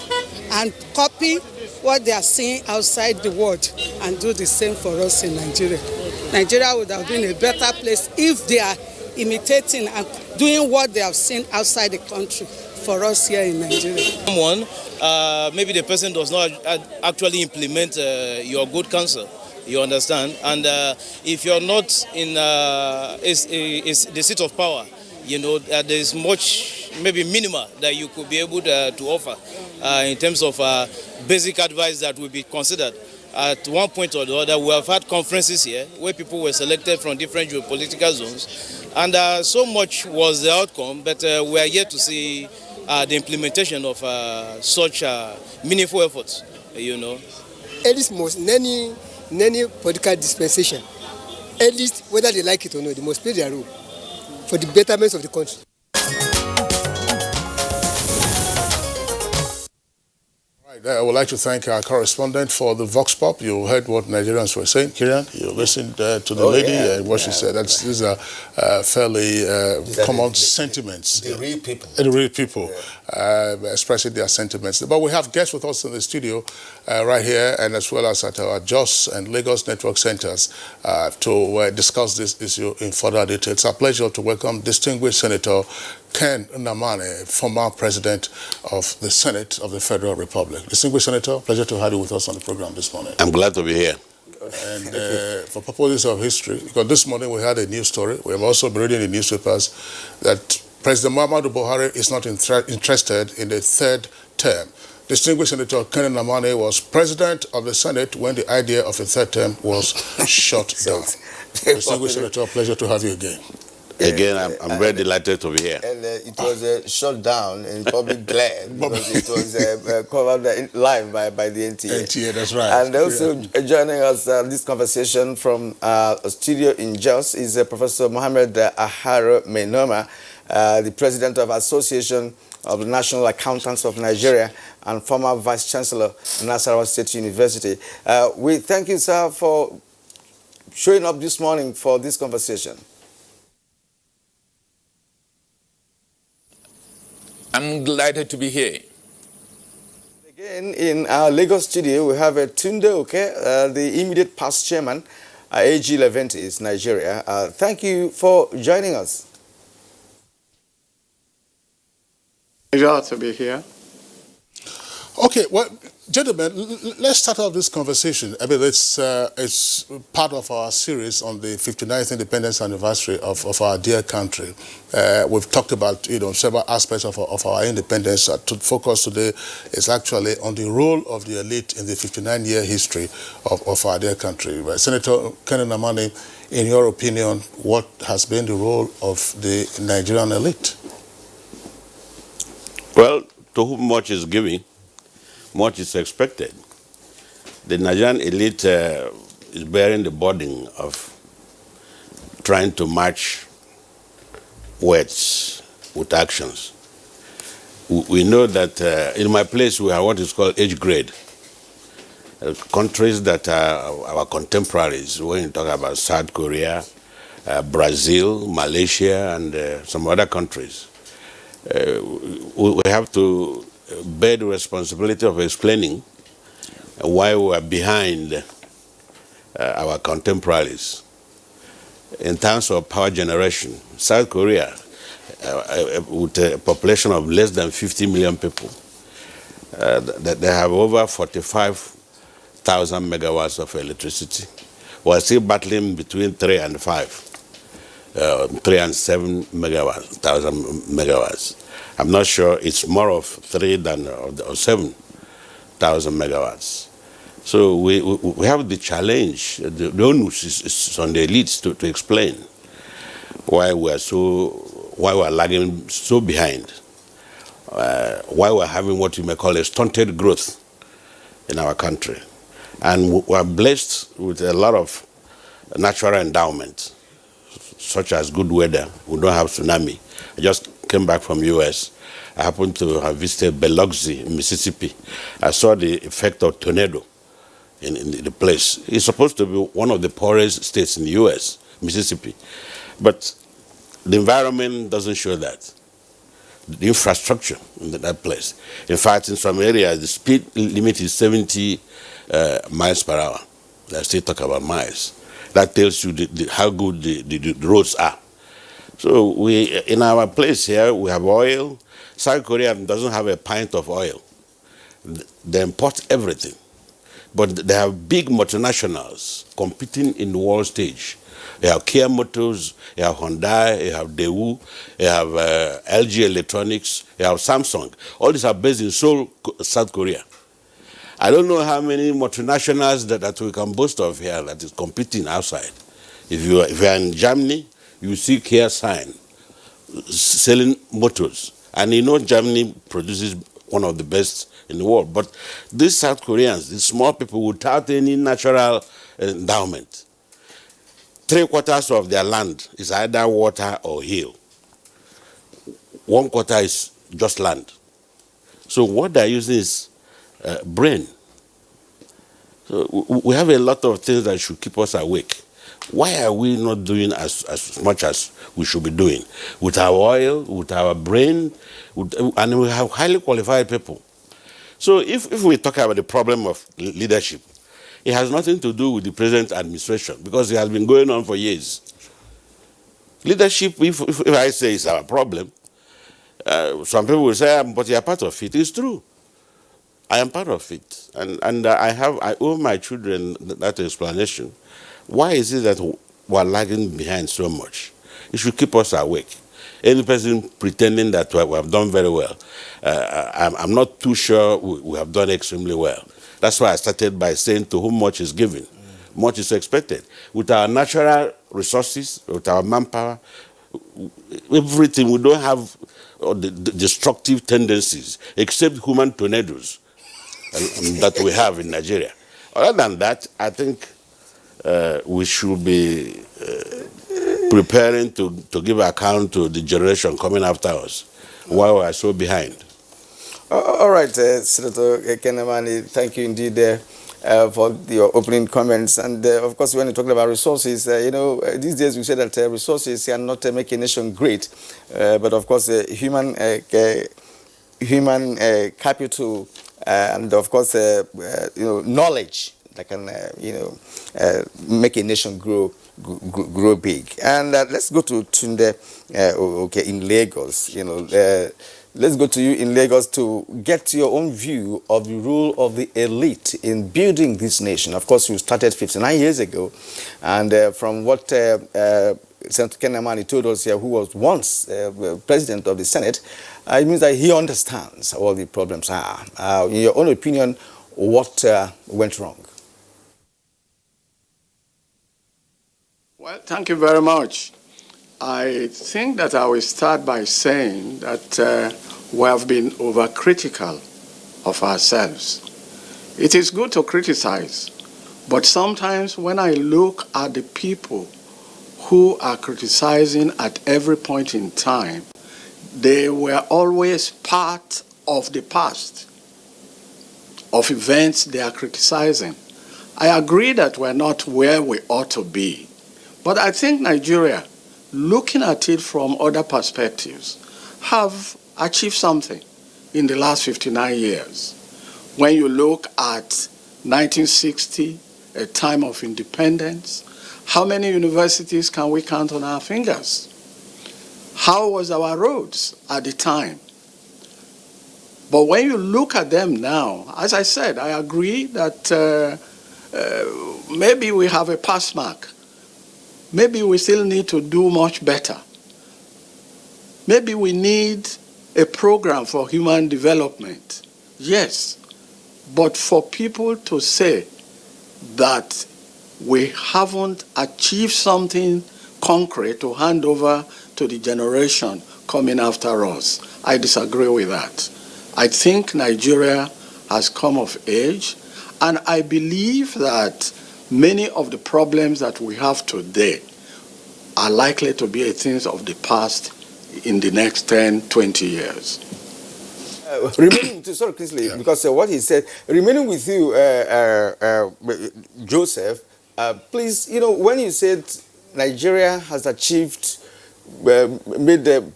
and copy what they are seeing outside the world and do the same for us in Nigeria. Nigeria would have been a better place if they are imitating and doing what they have seen outside the country for us here in Nigeria. Someone, maybe the person does not actually implement your good counsel, you understand? And if you're not in the seat of power, you know, there's much, maybe minimal that you could be able to offer in terms of basic advice that will be considered. At one point or the other, we have had conferences here where people were selected from different geopolitical zones, and so much was the outcome, but we are yet to see the implementation of such meaningful efforts, you know. At least most, in any political dispensation, at least whether they like it or not, they must play their role for the betterment of the country. I would like to thank our correspondent for the Vox Pop. You heard what Nigerians were saying, Kieran. You listened to the lady and what she said. These are fairly common sentiments. The real people. The real people expressing their sentiments. But we have guests with us in the studio right here, and as well as at our Jos and Lagos network centers to discuss this issue in further detail. It's a pleasure to welcome distinguished Senator Ken Nnamani, former president of the Senate of the Federal Republic. Distinguished Senator, pleasure to have you with us on the program this morning. I'm glad to be here. And for purposes of history, because this morning we had a news story, we have also been reading in the newspapers that President Muhammadu Buhari is not interested in the third term. Distinguished Senator Ken Nnamani was president of the Senate when the idea of a third term was shut down. Distinguished Senator, pleasure to have you again. Again, I'm very delighted to be here. And it was shut down in public glare because it was covered live by the NTA. NTA, that's right. And also joining us this conversation from a studio in Jos is Professor Mohammed Aharo Menoma, the president of Association of the National Accountants of Nigeria and former Vice Chancellor of Nasarawa State University. We thank you, sir, for showing up this morning for this conversation. I'm delighted to be here. Again, in our Lagos studio, we have Tunde Oke, the immediate past chairman, AG Leventis, Nigeria. Thank you for joining us. Pleasure to be here. Okay, well, gentlemen, let's start off this conversation. I mean, it's part of our series on the 59th independence anniversary of our dear country. We've talked about, several aspects of our independence. To focus today is actually on the role of the elite in the 59-year history of our dear country. Senator Ken Nnamani, in your opinion, what has been the role of the Nigerian elite? Well, to whom much is given, much is expected. The Nigerian elite is bearing the burden of trying to match words with actions. We know that in my place we have what is called age grade. Countries that are our contemporaries, when you talk about South Korea, Brazil, Malaysia, and some other countries, we have to bear the responsibility of explaining why we are behind our contemporaries. In terms of power generation, South Korea, with a population of less than 50 million people, They have over 45,000 megawatts of electricity. We're still battling between 3 and 3 and 7 megawatts, thousand megawatts. I'm not sure it's more of 3 than or 7,000 megawatts. So we have the challenge. The onus is on the elites to explain why we're lagging so behind. Why we're having what you may call a stunted growth in our country. And we're blessed with a lot of natural endowment, such as good weather. We don't have tsunami. I just came back from US. I happened to have visited Biloxi in Mississippi. I saw the effect of tornado in the place. It's supposed to be one of the poorest states in the US, Mississippi. But the environment doesn't show that. The infrastructure in that place. In fact, in some areas, the speed limit is 70 miles per hour. I still talk about miles. That tells you how good the roads are. So in our place here, we have oil. South Korea doesn't have a pint of oil. They import everything. But they have big multinationals competing in the world stage. You have Kia Motors, you have Hyundai, you have Daewoo, you have LG Electronics, you have Samsung. All these are based in Seoul, South Korea. I don't know how many multinationals that we can boast of here that is competing outside. If you are in Germany, you see Kia sign selling motors. And you know Germany produces one of the best in the world. But these South Koreans, these small people without any natural endowment, 3/4 of their land is either water or hill. 1/4 is just land. So what they're using is brain. So we have a lot of things that should keep us awake. Why are we not doing as much as we should be doing? With our oil, with our brain, and we have highly qualified people. So if we talk about the problem of leadership, it has nothing to do with the present administration because it has been going on for years. Leadership, if I say it's our problem, some people will say, but you are part of it. It's true. I am part of it. And I owe my children that explanation. Why is it that we're lagging behind so much? It should keep us awake. Any person pretending that we have done very well, I'm not too sure we have done extremely well. That's why I started by saying to whom much is given, much is expected. With our natural resources, with our manpower, everything, we don't have the destructive tendencies, except human tornadoes that we have in Nigeria. Other than that, I think we should be preparing to give account to the generation coming after us while we are so behind. All right, Senator Kenemani, thank you indeed for your opening comments. And of course, when you're talking about resources, these days we say that resources are not making a nation great, but of course, human capital and of course, knowledge that can, make a nation grow big. And let's go to Tunde, in Lagos. Let's go to you in Lagos to get your own view of the role of the elite in building this nation. Of course, you started 59 years ago, and from what Senator Kenemani told us here, who was once president of the Senate, it means that he understands what the problems are. In your own opinion, what went wrong? Well, thank you very much. I think that I will start by saying that we have been overcritical of ourselves. It is good to criticize, but sometimes when I look at the people who are criticizing at every point in time, they were always part of the past, of events they are criticizing. I agree that we're not where we ought to be, but I think Nigeria, looking at it from other perspectives, have achieved something in the last 59 years. When you look at 1960, a time of independence, how many universities can we count on our fingers? How was our roads at the time? But when you look at them now, as I said, I agree that maybe we have a pass mark. Maybe we still need to do much better. Maybe we need a program for human development. Yes, but for people to say that we haven't achieved something concrete to hand over to the generation coming after us, I disagree with that. I think Nigeria has come of age, and I believe that many of the problems that we have today are likely to be things of the past in the next 10, 20 years. Remaining to, sorry, Chrisley, because what he said, remaining with you, Joseph, please, when you said Nigeria has achieved,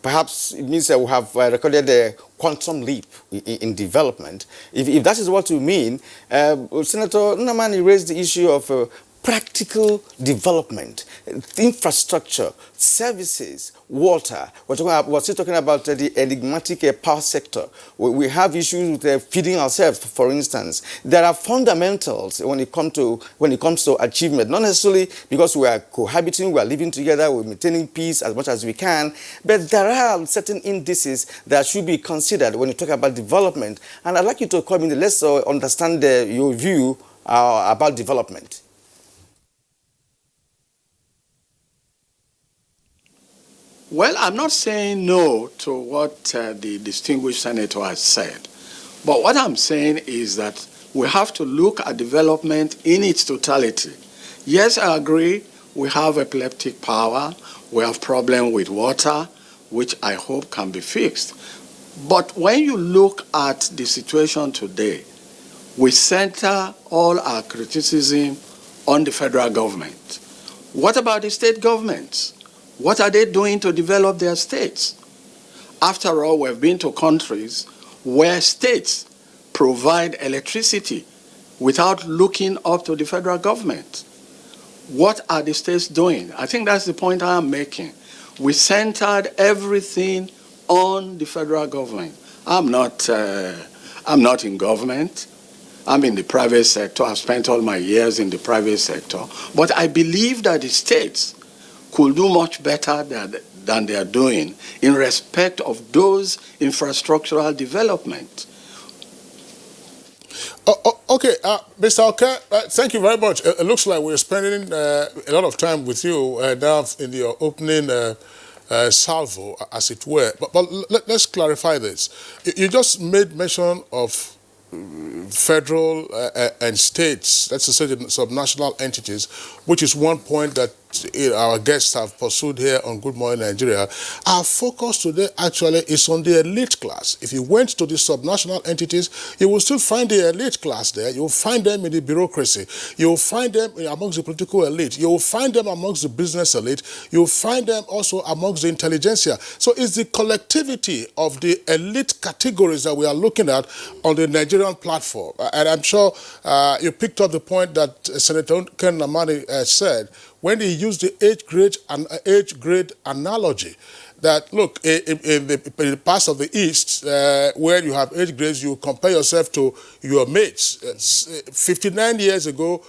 perhaps it means that we have recorded a quantum leap in development. If that is what you mean, Senator Nnamani raised the issue of practical development, infrastructure, services, water. We're still talking about the enigmatic power sector. We have issues with feeding ourselves, for instance. There are fundamentals when it comes to achievement, not necessarily because we are cohabiting, we are living together, we're maintaining peace as much as we can, but there are certain indices that should be considered when you talk about development. And I'd like you to come in, let's understand your view about development. Well, I'm not saying no to what the distinguished senator has said. But what I'm saying is that we have to look at development in its totality. Yes, I agree, we have epileptic power, we have problem with water, which I hope can be fixed. But when you look at the situation today, we center all our criticism on the federal government. What about the state governments? What are they doing to develop their states? After all, we've been to countries where states provide electricity without looking up to the federal government. What are the states doing? I think that's the point I am making. We centered everything on the federal government. I'm not in government. I'm in the private sector. I've spent all my years in the private sector. But I believe that the states could do much better than they are doing in respect of those infrastructural development. Okay, Mr. Oka, thank you very much. It looks like we're spending a lot of time with you now in your opening salvo, as it were. But let's clarify this. You just made mention of federal and states, let's say the subnational entities, which is one point that our guests have pursued here on Good Morning Nigeria. Our focus today actually is on the elite class. If you went to the subnational entities, you will still find the elite class there. You will find them in the bureaucracy. You will find them amongst the political elite. You will find them amongst the business elite. You will find them also amongst the intelligentsia. So it's the collectivity of the elite categories that we are looking at on the Nigerian platform. And I'm sure you picked up the point that Senator Nnamani said when he used the age grade analogy. That look, in the parts of the East, where you have age grades, you compare yourself to your mates. 59 years ago,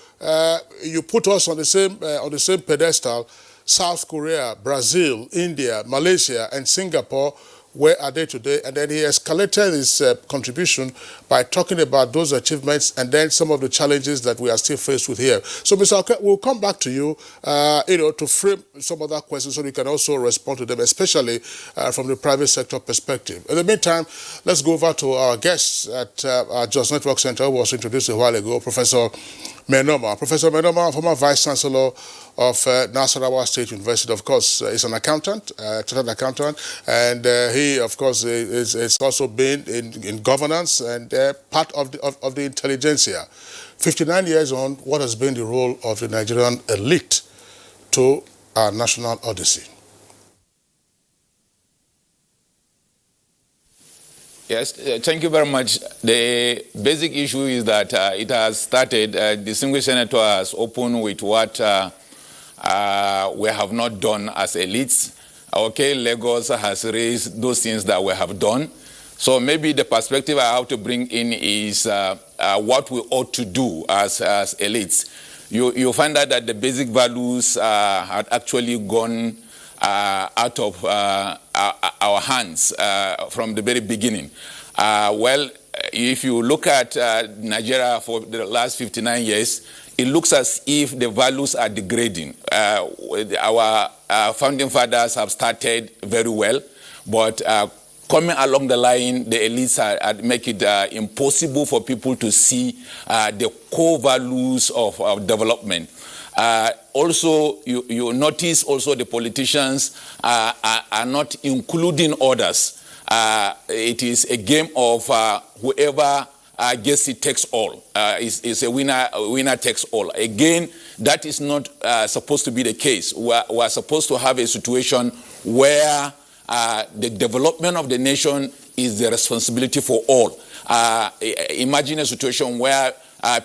you put us on the same pedestal. South Korea, Brazil, India, Malaysia, and Singapore. Where are they today? And then he escalated his contribution by talking about those achievements and then some of the challenges that we are still faced with here. So, Mr. Oka, we'll come back to you, to frame some other questions so you can also respond to them, especially from the private sector perspective. In the meantime, let's go over to our guests at our Jos Network Center, who was introduced a while ago, Professor Menoma. Professor Menoma, former Vice Chancellor of Nasarawa State University, of course, is an accountant, chartered accountant, and he, of course, is also been in governance and part of the intelligentsia. 59 years on, what has been the role of the Nigerian elite to our national odyssey? Yes, thank you very much. The basic issue is that it has started, distinguished senator has opened with what we have not done as elites. Okay, Lagos has raised those things that we have done. So maybe the perspective I have to bring in is what we ought to do as elites. You find out that the basic values had actually gone out of our hands from the very beginning. Well, if you look at Nigeria for the last 59 years, it looks as if the values are degrading. Our founding fathers have started very well, but coming along the line, the elites make it impossible for people to see the core values of development. Also, you notice also the politicians are not including others. It is a game of whoever gets it takes all. It's a winner takes all. Again, that is not supposed to be the case. We're supposed to have a situation where the development of the nation is the responsibility for all. Imagine a situation where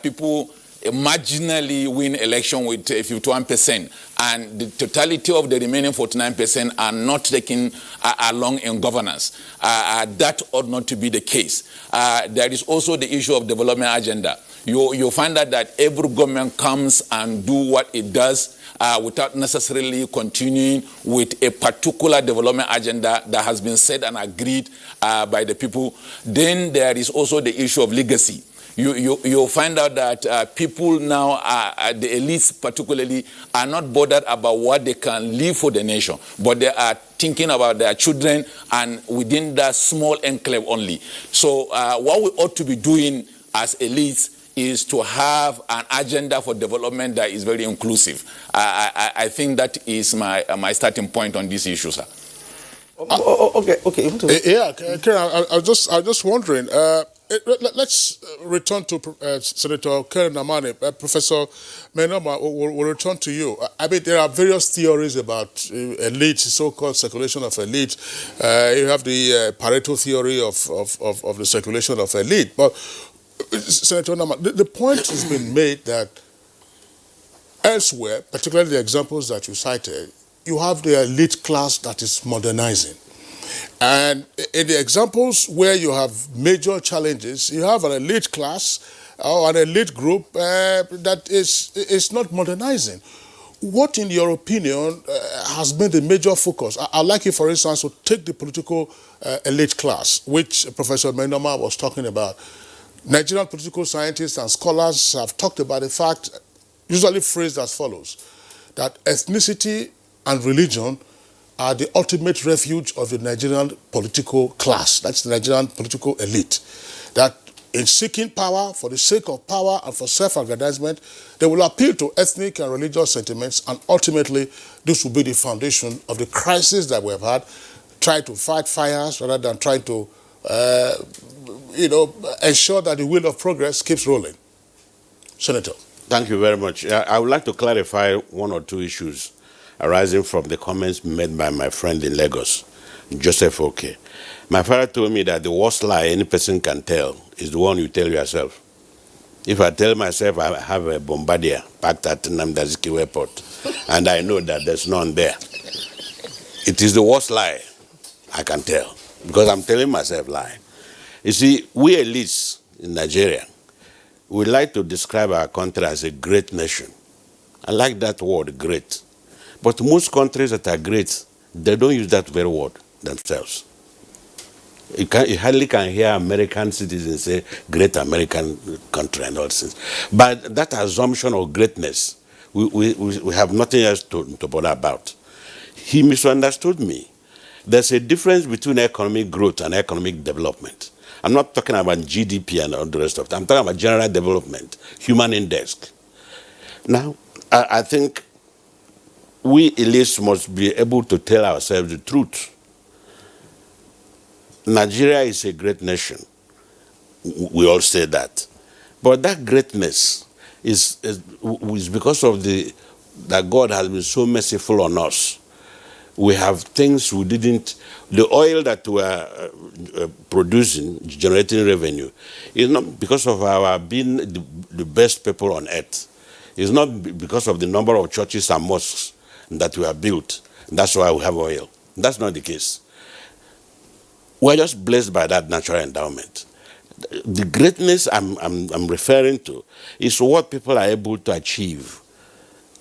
people marginally win election with 51%, and the totality of the remaining 49% are not taken along in governance. That ought not to be the case. There is also the issue of development agenda. You find out that every government comes and do what it does without necessarily continuing with a particular development agenda that has been set and agreed by the people. Then there is also the issue of legacy. You'll find out that people now, the elites particularly, are not bothered about what they can leave for the nation, but they are thinking about their children and within that small enclave only. So what we ought to be doing as elites is to have an agenda for development that is very inclusive. I think that is my starting point on this issue, sir. Okay. Yeah, Karen, I was just wondering. Let's return to Senator Karen Namani. Professor Menoma, we'll return to you. I mean, there are various theories about elite, so-called circulation of elite. You have the Pareto theory of the circulation of elite. But Senator Namani, the point has been made that elsewhere, particularly the examples that you cited, you have the elite class that is modernizing. And in the examples where you have major challenges, you have an elite class or an elite group that is not modernizing. What, in your opinion, has been the major focus? I'd like you, for instance, to take the political elite class, which Professor Menoma was talking about. Nigerian political scientists and scholars have talked about the fact, usually phrased as follows, that ethnicity and religion are the ultimate refuge of the Nigerian political class. That's the Nigerian political elite. That in seeking power, for the sake of power and for self-aggrandizement, they will appeal to ethnic and religious sentiments, and ultimately this will be the foundation of the crisis that we have had, try to fight fires rather than try to ensure that the wheel of progress keeps rolling. Senator. Thank you very much. I would like to clarify one or two issues arising from the comments made by my friend in Lagos, Joseph Oke. My father told me that the worst lie any person can tell is the one you tell yourself. If I tell myself I have a bombardier packed at Nnamdi Azikiwe Airport and I know that there's none there, it is the worst lie I can tell because I'm telling myself lie. You see, we elites in Nigeria, we like to describe our country as a great nation. I like that word, great. But most countries that are great, they don't use that very word themselves. You hardly can hear American citizens say great American country and all this. But that assumption of greatness, we have nothing else to bother about. He misunderstood me. There's a difference between economic growth and economic development. I'm not talking about GDP and all the rest of it. I'm talking about general development, human index. Now, I think we elites must be able to tell ourselves the truth. Nigeria is a great nation. We all say that. But that greatness is because of that God has been so merciful on us. We have things we didn't, the oil that we are producing, generating revenue, is not because of our being the best people on earth. It's not because of the number of churches and mosques that we have built. That's why we have oil. That's not the case. we're just blessed by that natural endowment. The greatness I'm referring to is what people are able to achieve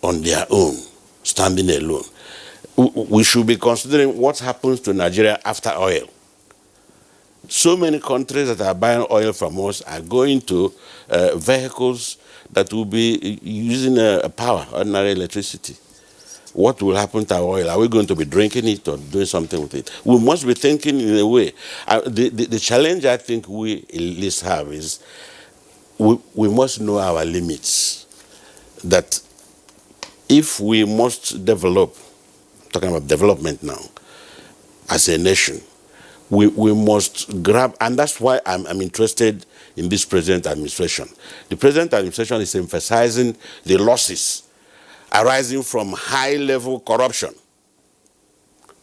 on their own, standing alone. We should be considering what happens to Nigeria after oil. So many countries that are buying oil from us are going to vehicles that will be using power, ordinary electricity. What will happen to our oil? Are we going to be drinking it or doing something with it? We must be thinking in a way. The challenge I think we at least have is we must know our limits. That if we must develop, talking about development now, as a nation, we must grab, and that's why I'm interested in this present administration. The present administration is emphasizing the losses arising from high-level corruption.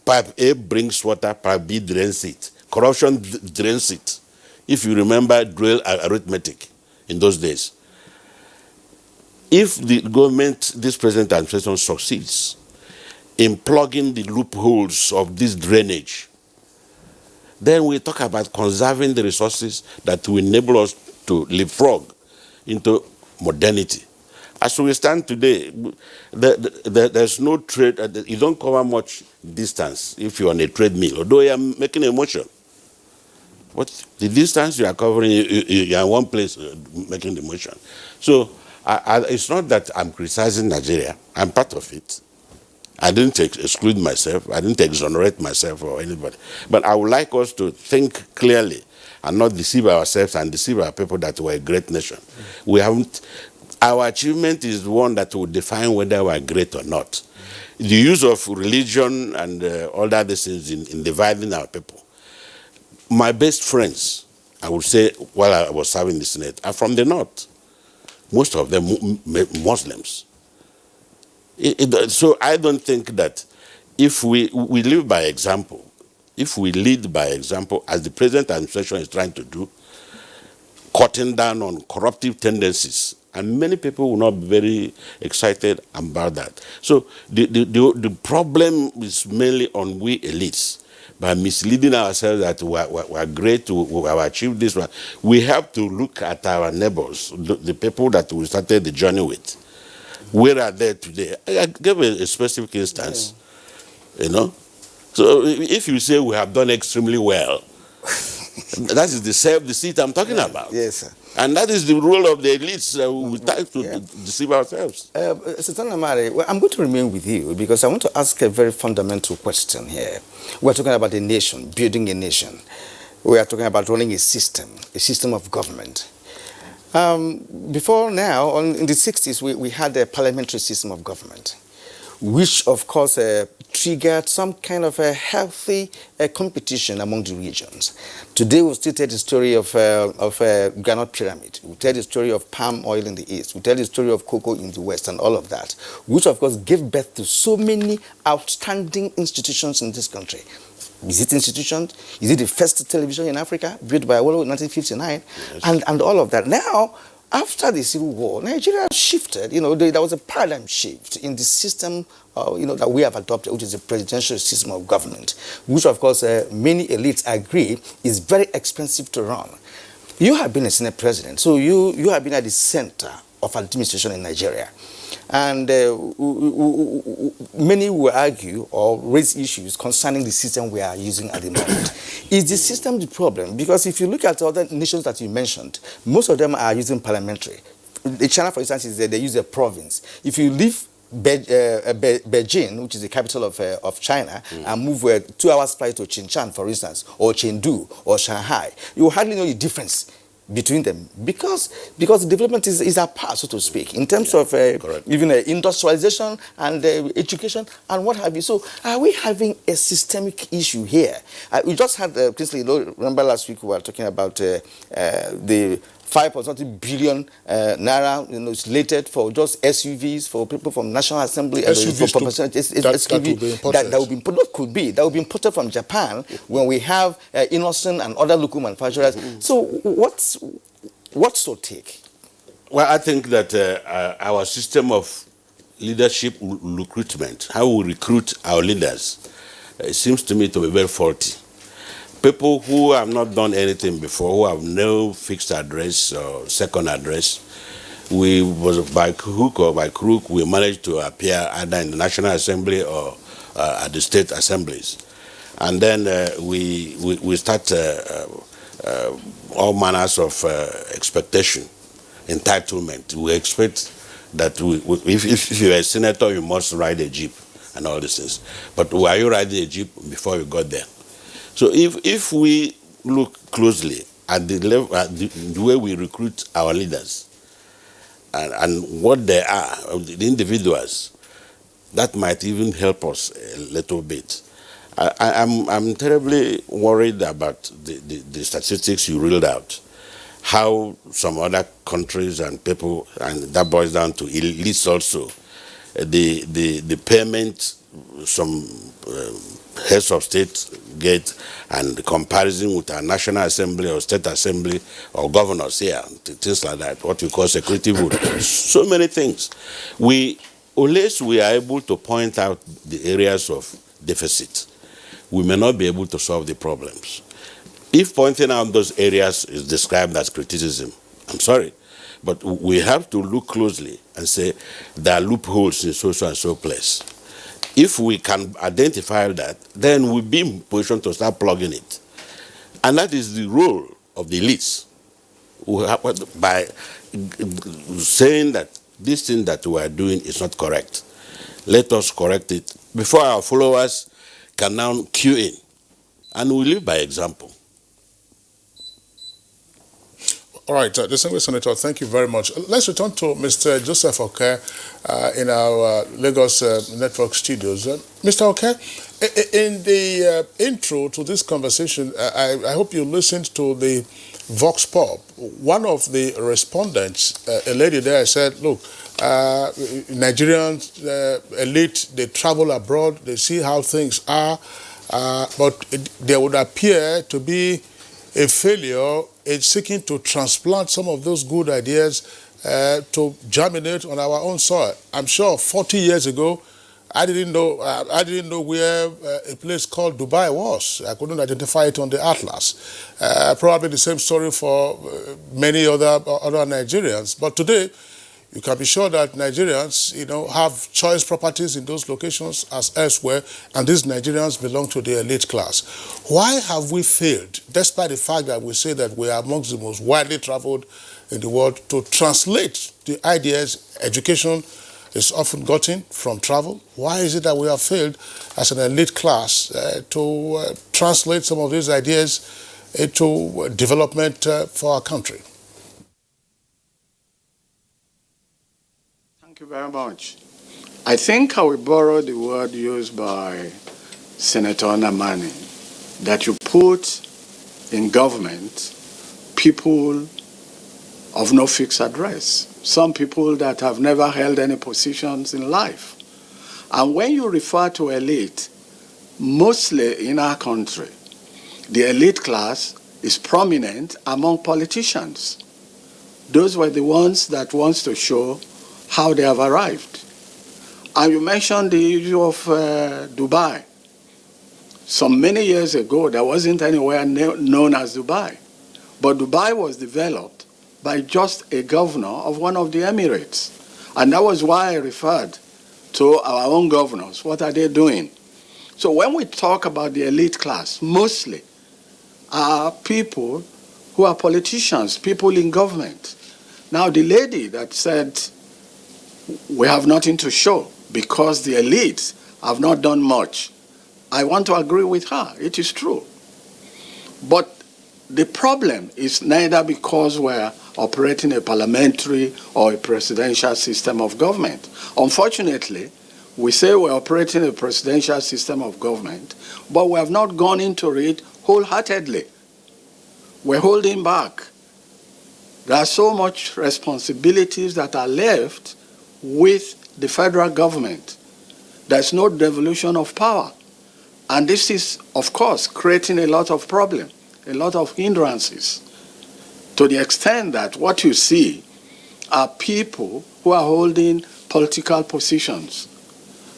Pipe A brings water, pipe B drains it. Corruption drains it. If you remember drill arithmetic in those days. If the government, this present administration, succeeds in plugging the loopholes of this drainage, then we talk about conserving the resources that will enable us to leapfrog into modernity. As we stand today, there's no trade, you don't cover much distance if you're on a treadmill, although you're making a motion. But the distance you are covering, you're in one place making the motion. So it's not that I'm criticizing Nigeria, I'm part of it. I didn't exclude myself, I didn't exonerate myself or anybody. But I would like us to think clearly and not deceive ourselves and deceive our people that we're a great nation. We haven't. Our achievement is one that will define whether we're great or not. The use of religion and all other things in dividing our people. My best friends, I would say, while I was serving the Senate, are from the north. Most of them Muslims. So I don't think that if we live by example, if we lead by example, as the present administration is trying to do, cutting down on corruptive tendencies, and many people will not be very excited about that. So the problem is mainly on we elites. By misleading ourselves that we're great, we have achieved this one. We have to look at our neighbors, the people that we started the journey with. Where are they today? I gave a specific instance, you know. So if you say we have done extremely well, that is the self-deceit I'm talking about. Yes, sir. And that is the role of the elites. We try to deceive ourselves. Sultan Amare, well, I'm going to remain with you because I want to ask a very fundamental question here. We're talking about a nation, building a nation. We are talking about running a system of government. Before now, in the 60s, we had a parliamentary system of government, which of course triggered some kind of a healthy competition among the regions. Today we'll still tell the story of Granite Pyramid. We'll tell the story of palm oil in the east. We'll tell the story of cocoa in the west and all of that, which of course gave birth to so many outstanding institutions in this country. Is it institutions? Is it the first television in Africa built by Awolowo in 1959? Yes. And all of that. Now, after the Civil War, Nigeria shifted. You know, there was a paradigm shift in the system, that we have adopted, which is the presidential system of government, which of course many elites agree is very expensive to run. You have been a Senate president, so you have been at the center of administration in Nigeria. And many will argue or raise issues concerning the system we are using at the moment. Is the system the problem? Because if you look at other nations that you mentioned, most of them are using parliamentary. China, for instance, is they use a province. If you leave Beijing, which is the capital of China, and move 2 hours flight to Xinjiang, for instance, or Chengdu, or Shanghai, you will hardly know the difference between them because the development is apart, so to speak, in terms of even industrialization and education and what have you. So are we having a systemic issue here? We just had, Kingsley, remember last week we were talking about the 5.something billion naira, slated for just SUVs for people from National Assembly. SUVs that will be imported. That will be imported from Japan when we have Innocent and other local manufacturers. So what's your take? Well, I think that our system of leadership recruitment, how we recruit our leaders, it seems to me to be very faulty. people who have not done anything before, who have no fixed address or second address, we was by hook or by crook, we managed to appear either in the National Assembly or at the state assemblies. And then we start all manners of expectation, entitlement. We expect that if you're a senator, you must ride a jeep and all these things. But were you riding a jeep before you got there? So if we look closely at the level, at the way we recruit our leaders, and what they are, the individuals, that might even help us a little bit. I'm terribly worried about the statistics you reeled out, how some other countries and people, and that boils down to elites also, the payment some heads of state get, and the comparison with our National Assembly or State Assembly or governors here, things like that, what we call security vote. So many things. Unless we are able to point out the areas of deficit, we may not be able to solve the problems. If pointing out those areas is described as criticism, I'm sorry, but we have to look closely and say there are loopholes in so and so place. If we can identify that, then we'll be in position to start plugging it. And that is the role of the elites, by saying that this thing that we are doing is not correct. Let us correct it before our followers can now cue in. And we live by example. All right, distinguished Senator, thank you very much. Let's return to Mr. Joseph Oke in our Lagos Network studios. Mr. Oke, in the intro to this conversation, I hope you listened to the Vox Pop. One of the respondents, a lady there, said, look, Nigerians, elite, they travel abroad, they see how things are, but there would appear to be a failure in seeking to transplant some of those good ideas to germinate on our own soil. I'm sure 40 years ago, I didn't know where a place called Dubai was. I couldn't identify it on the atlas. Probably the same story for many other Nigerians. But today, you can be sure that Nigerians, have choice properties in those locations as elsewhere, and these Nigerians belong to the elite class. Why have we failed, despite the fact that we say that we are amongst the most widely traveled in the world, to translate the ideas? Education is often gotten from travel. Why is it that we have failed as an elite class to translate some of these ideas into development for our country? Thank you very much. I think I will borrow the word used by Senator Namani, that you put in government people of no fixed address, some people that have never held any positions in life. And when you refer to elite, mostly in our country, the elite class is prominent among politicians. Those were the ones that wants to show how they have arrived. And you mentioned the issue of Dubai. Some many years ago, there wasn't anywhere known as Dubai. But Dubai was developed by just a governor of one of the Emirates. And that was why I referred to our own governors. What are they doing? So when we talk about the elite class, mostly are people who are politicians, people in government. Now, the lady that said, we have nothing to show because the elites have not done much, I want to agree with her. It is true. But the problem is neither because we're operating a parliamentary or a presidential system of government. Unfortunately, we say we're operating a presidential system of government, but we have not gone into it wholeheartedly. We're holding back. There are so much responsibilities that are left with the federal government. There's no devolution of power. And this is, of course, creating a lot of problems, a lot of hindrances, to the extent that what you see are people who are holding political positions.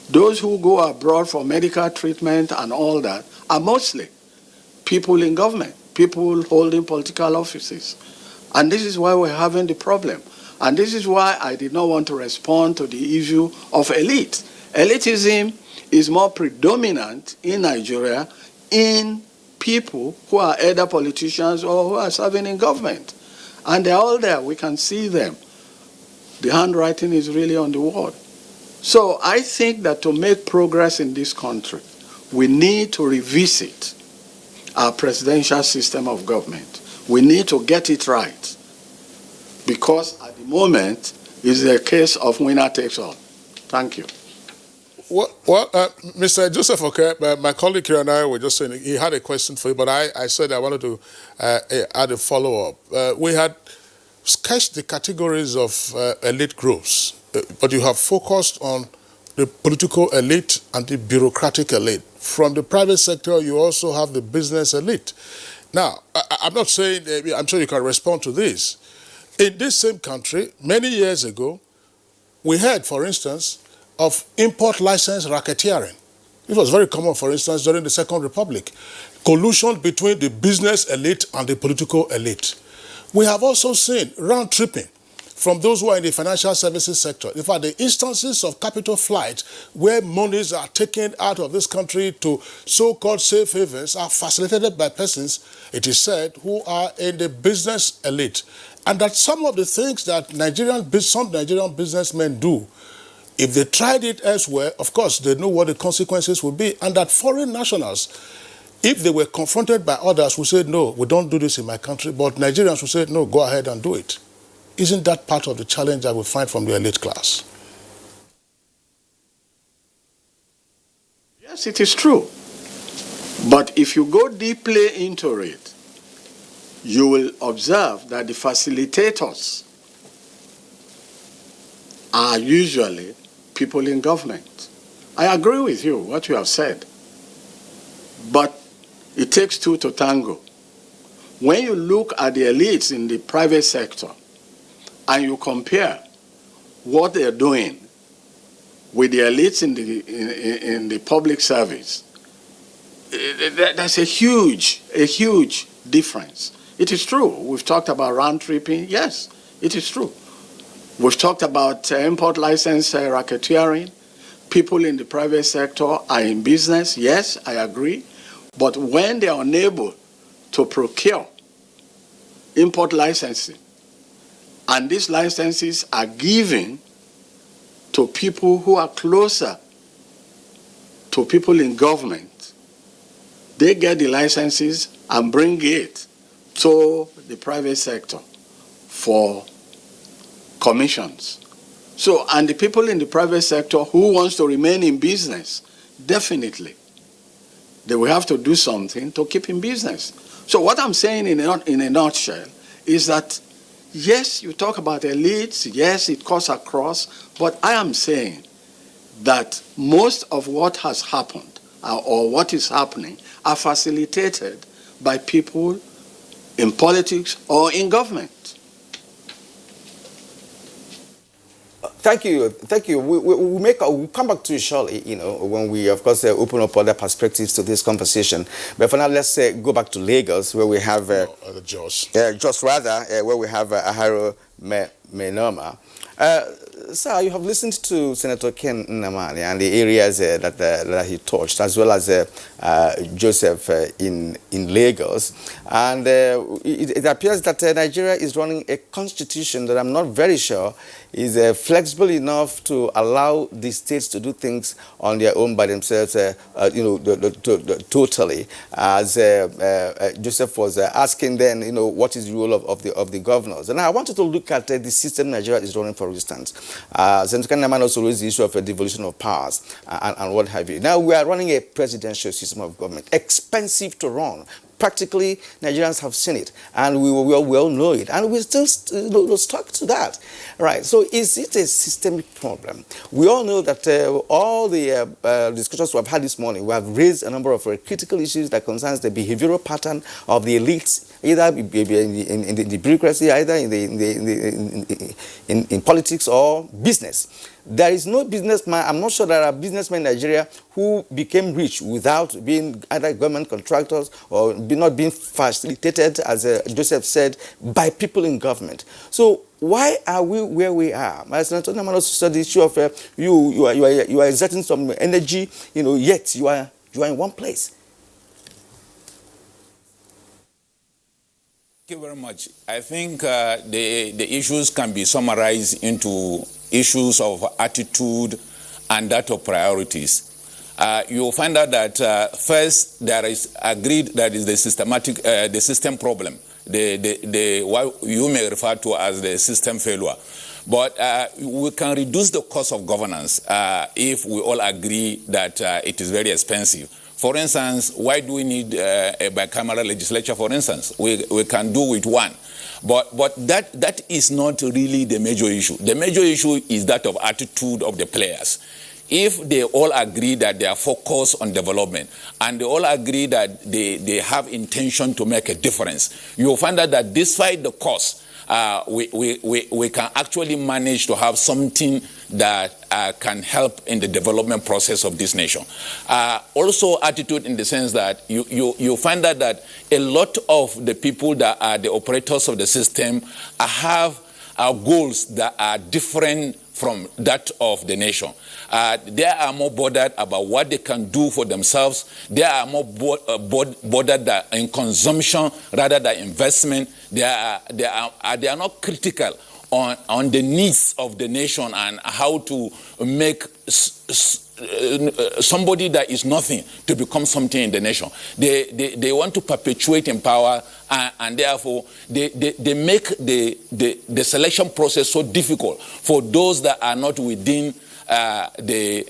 Those who go abroad for medical treatment and all that are mostly people in government, people holding political offices. And this is why we're having the problem. And this is why I did not want to respond to the issue of elite. Elitism is more predominant in Nigeria in people who are either politicians or who are serving in government. And they're all there. We can see them. The handwriting is really on the wall. So I think that to make progress in this country, we need to revisit our presidential system of government. We need to get it right. Because at the moment, it's a case of winner takes all. Thank you. Well, Mr. Joseph, okay, my colleague here and I were just saying he had a question for you, but I said I wanted to add a follow-up. We had sketched the categories of elite groups, but you have focused on the political elite and the bureaucratic elite. From the private sector, you also have the business elite. Now, I'm not saying, I'm sure you can respond to this. In this same country, many years ago, we heard, for instance, of import license racketeering. It was very common, for instance, during the Second Republic. Collusion between the business elite and the political elite. We have also seen round-tripping from those who are in the financial services sector. In fact, the instances of capital flight where monies are taken out of this country to so-called safe havens are facilitated by persons, it is said, who are in the business elite. And that some of the things that some Nigerian businessmen do, if they tried it elsewhere, of course, they know what the consequences will be. And that foreign nationals, if they were confronted by others who said, no, we don't do this in my country, but Nigerians who said, no, go ahead and do it. Isn't that part of the challenge that we find from the elite class? Yes, it is true. But if you go deeply into it, you will observe that the facilitators are usually people in government. I agree with you, what you have said. But it takes two to tango. When you look at the elites in the private sector and you compare what they're doing with the elites in the public service, that's a huge difference. It is true. We've talked about round-tripping. Yes, it is true. We've talked about import license racketeering. People in the private sector are in business. Yes, I agree. But when they are unable to procure import licensing, and these licenses are given to people who are closer to people in government, they get the licenses and bring it to the private sector for commissions. So, and the people in the private sector who wants to remain in business, definitely, they will have to do something to keep in business. So what I'm saying in a nutshell is that, yes, you talk about elites, yes, it cuts across, but I am saying that most of what has happened or what is happening are facilitated by people in politics or in government. Thank you. We'll come back to you shortly, when we, of course, open up other perspectives to this conversation. But for now, let's go back to Lagos, where we have... Jos. Jos, rather, where we have Aharo Menoma. Sir, you have listened to Senator Ken Nnamani and the areas that he touched, as well as Joseph in Lagos. And it appears that Nigeria is running a constitution that I'm not very sure is flexible enough to allow the states to do things on their own by themselves, totally. As Joseph was asking then, what is the role of the governors? And I wanted to look at the system Nigeria is running, for instance. Senator Nnamani also raised the issue of a devolution of powers and what have you. Now we are running a presidential system of government, expensive to run. Practically, Nigerians have seen it, and we all know it, and we're still stuck to that. Right, so is it a systemic problem? We all know that all the discussions we have had this morning, we have raised a number of critical issues that concerns the behavioral pattern of the elites, either in the bureaucracy, either in politics or business. There is no businessman, I'm not sure there are businessmen in Nigeria who became rich without being either government contractors or not being facilitated, as Joseph said, by people in government. So why are we where we are? As Antonio also said, the issue of you are exerting some energy, yet you are in one place. Thank you very much. I think the issues can be summarized into issues of attitude and that of priorities. You'll find out that first there is agreed that is the system problem, what you may refer to as the system failure. But we can reduce the cost of governance if we all agree that it is very expensive. For instance, why do we need a bicameral legislature, for instance? We can do with one. But that is not really the major issue. The major issue is that of attitude of the players. If they all agree that they are focused on development and they all agree that they have intention to make a difference, you'll find out that despite the cost, we can actually manage to have something that can help in the development process of this nation. Also attitude in the sense that you find out that a lot of the people that are the operators of the system have goals that are different from that of the nation. They are more bothered about what they can do for themselves. They are more bothered in consumption rather than investment. They are not critical on the needs of the nation and how to make somebody that is nothing to become something in the nation. They want to perpetuate in power, and therefore they make the selection process so difficult for those that are not within their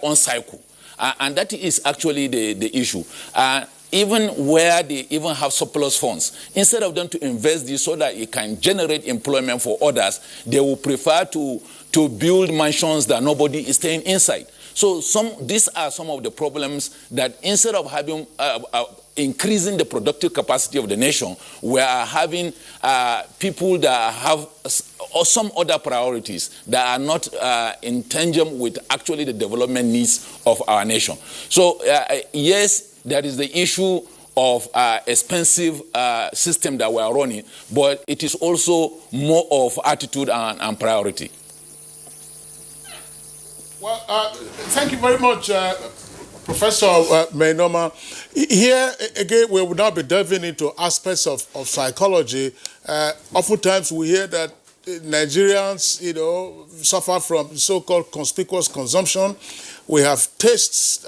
own cycle. And that is actually the issue. Even where they even have surplus funds, instead of them to invest this so that it can generate employment for others, they will prefer to build mansions that nobody is staying inside. So these are some of the problems that instead of having increasing the productive capacity of the nation, we are having people that have some other priorities that are not in tandem with actually the development needs of our nation. So yes, there is the issue of expensive system that we are running, but it is also more of attitude and priority. Well, thank you very much, Professor Mainoma. Here, again, we will now be delving into aspects of psychology. Oftentimes, we hear that Nigerians, suffer from so-called conspicuous consumption. We have tastes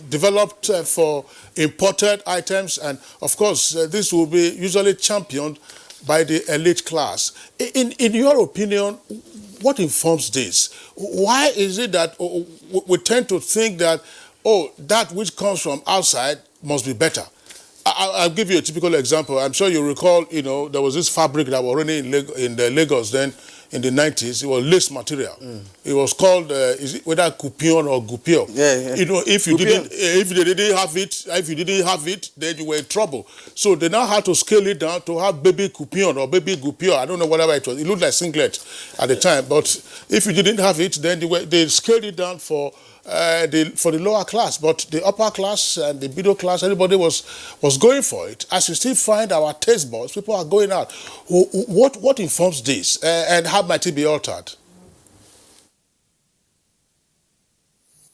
developed for imported items, and of course, this will be usually championed by the elite class. In your opinion, what informs this? Why is it that we tend to think that, that which comes from outside must be better? I'll give you a typical example. I'm sure you recall, there was this fabric that was running in Lagos then in the 90s. It was lace material. It was called, whether Coupion or Gupio. Yeah. If you didn't have it, then you were in trouble. So they now had to scale it down to have baby Coupion or baby Gupio. I don't know whatever it was. It looked like singlet at the time. But if you didn't have it, then they scaled it down for the lower class, but the upper class and the middle class, everybody was going for it. As we still find our taste buds, people are going out. What informs this, and how might it be altered?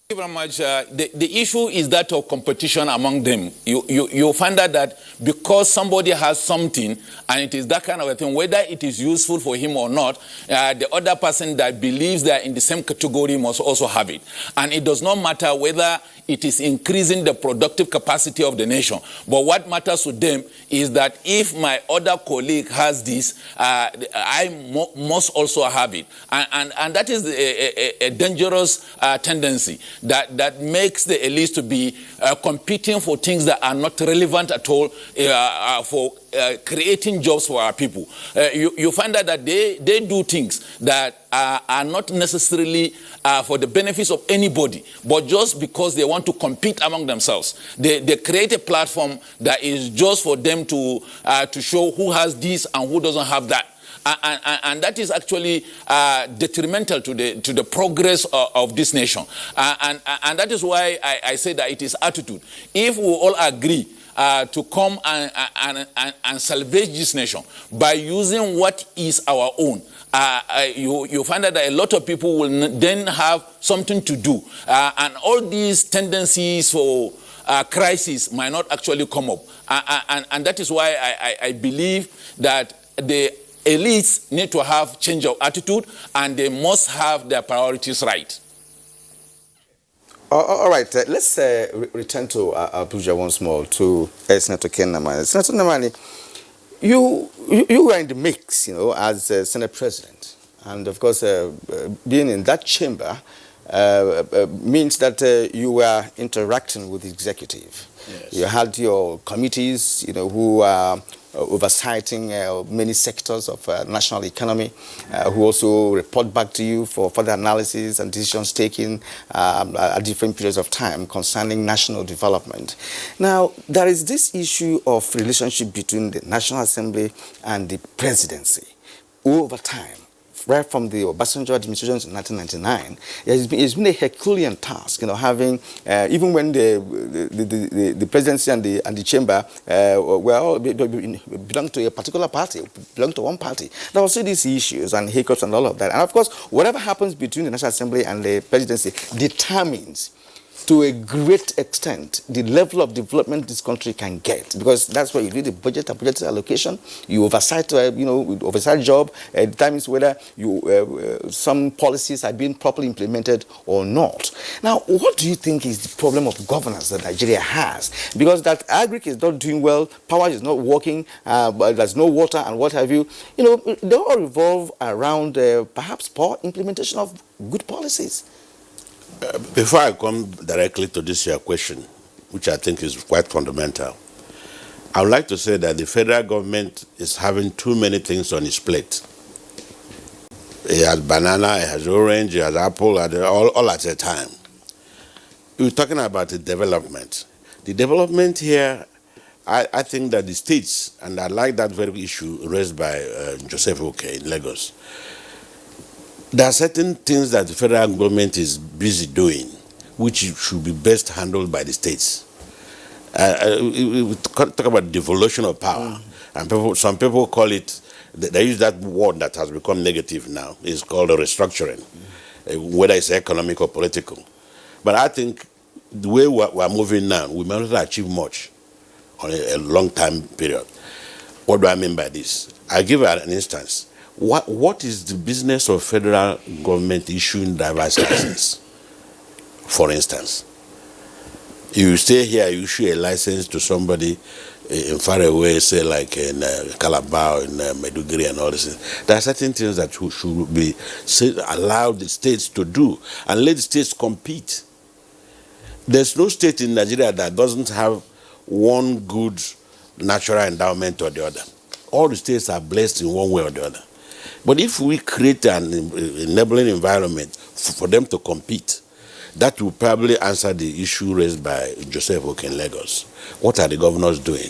Thank you very much. The issue is that of competition among them. You find out that because somebody has something and it is that kind of a thing, whether it is useful for him or not, the other person that believes they are in the same category must also have it. And it does not matter whether it is increasing the productive capacity of the nation. But what matters to them is that if my other colleague has this, I must also have it. And that is a dangerous tendency that makes the elites to be competing for things that are not relevant at all for creating jobs for our people. You find out that they do things that are not necessarily for the benefits of anybody, but just because they want to compete among themselves. They create a platform that is just for them to show who has this and who doesn't have that. And that is actually detrimental to the progress of this nation. And that is why I say that it is attitude. If we all agree to come and salvage this nation by using what is our own, you find that a lot of people will then have something to do. And all these tendencies for crisis might not actually come up. And that is why I believe that the elites need to have change of attitude, and they must have their priorities right. All right, let's return to Abuja once more, to Senator Ken Namani. Senator Namani, you were in the mix, as Senate President. And of course, being in that chamber means that you were interacting with the executive. Yes. You had your committees, who are oversighting many sectors of national economy, who also report back to you for further analysis and decisions taken at different periods of time concerning national development. Now, there is this issue of relationship between the National Assembly and the presidency over time. Right from the Obasanjo administration in 1999, it's been a Herculean task, having, even when the presidency and the chamber were all belong to a particular party, belong to one party. There were still these issues and hiccups and all of that. And of course, whatever happens between the National Assembly and the presidency determines to a great extent the level of development this country can get, because that's where you do the budget and budget allocation. You oversight, oversight job determines whether some policies are being properly implemented or not. Now, what do you think is the problem of governance that Nigeria has? Because that agric is not doing well, power is not working, there's no water and what have you. They all revolve around perhaps poor implementation of good policies. Before I come directly to this your question, which I think is quite fundamental, I would like to say that the federal government is having too many things on its plate. It has banana, it has orange, it has apple, all at a time. We're talking about the development. The development here, I think that the states, and I like that very issue raised by Joseph Oke in Lagos, there are certain things that the federal government is busy doing, which should be best handled by the states. We talk about devolution of power, and some people call it, they use that word that has become negative now, it's called restructuring, whether it's economic or political. But I think the way we're moving now, we may not achieve much on a long time period. What do I mean by this? I'll give an instance. What is the business of federal government issuing driver's license? For instance, you stay here, you issue a license to somebody in far away, say like in Calabar, in Maiduguri and all this. There are certain things that should be allowed the states to do and let the states compete. There's no state in Nigeria that doesn't have one good natural endowment or the other. All the states are blessed in one way or the other. But if we create an enabling environment for them to compete, that will probably answer the issue raised by Joseph Oke in Lagos. What are the governors doing?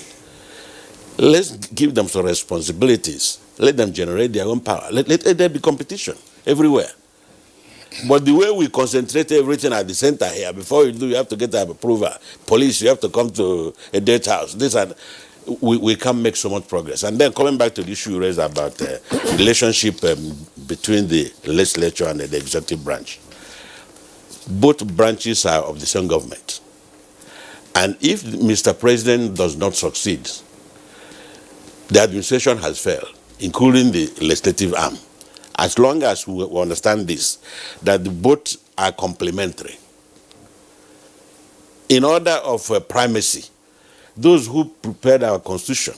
Let's give them some responsibilities. Let them generate their own power. Let there be competition everywhere. But the way we concentrate everything at the center here, before you do, you have to get an approval. Police, you have to come to a date house. We can't make so much progress. And then coming back to the issue raised about the relationship between the legislature and the executive branch. Both branches are of the same government. And if Mr. President does not succeed, the administration has failed, including the legislative arm. As long as we understand this, that both are complementary. In order of primacy, those who prepared our constitution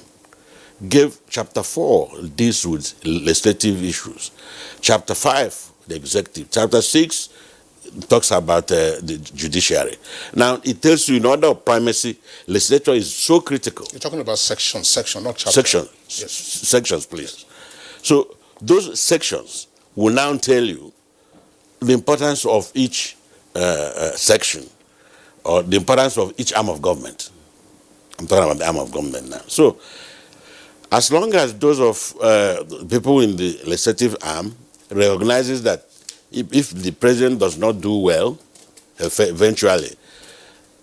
gave Chapter 4 deals with legislative issues. Chapter 5, the executive. Chapter 6 talks about the judiciary. Now, it tells you in order of primacy, legislature is so critical. You're talking about section, not chapter. Section. Yes. Sections, please. Yes. So, those sections will now tell you the importance of each section, or the importance of each arm of government. I'm talking about the arm of government now. So, as long as those of people in the legislative arm recognizes that if the president does not do well, eventually,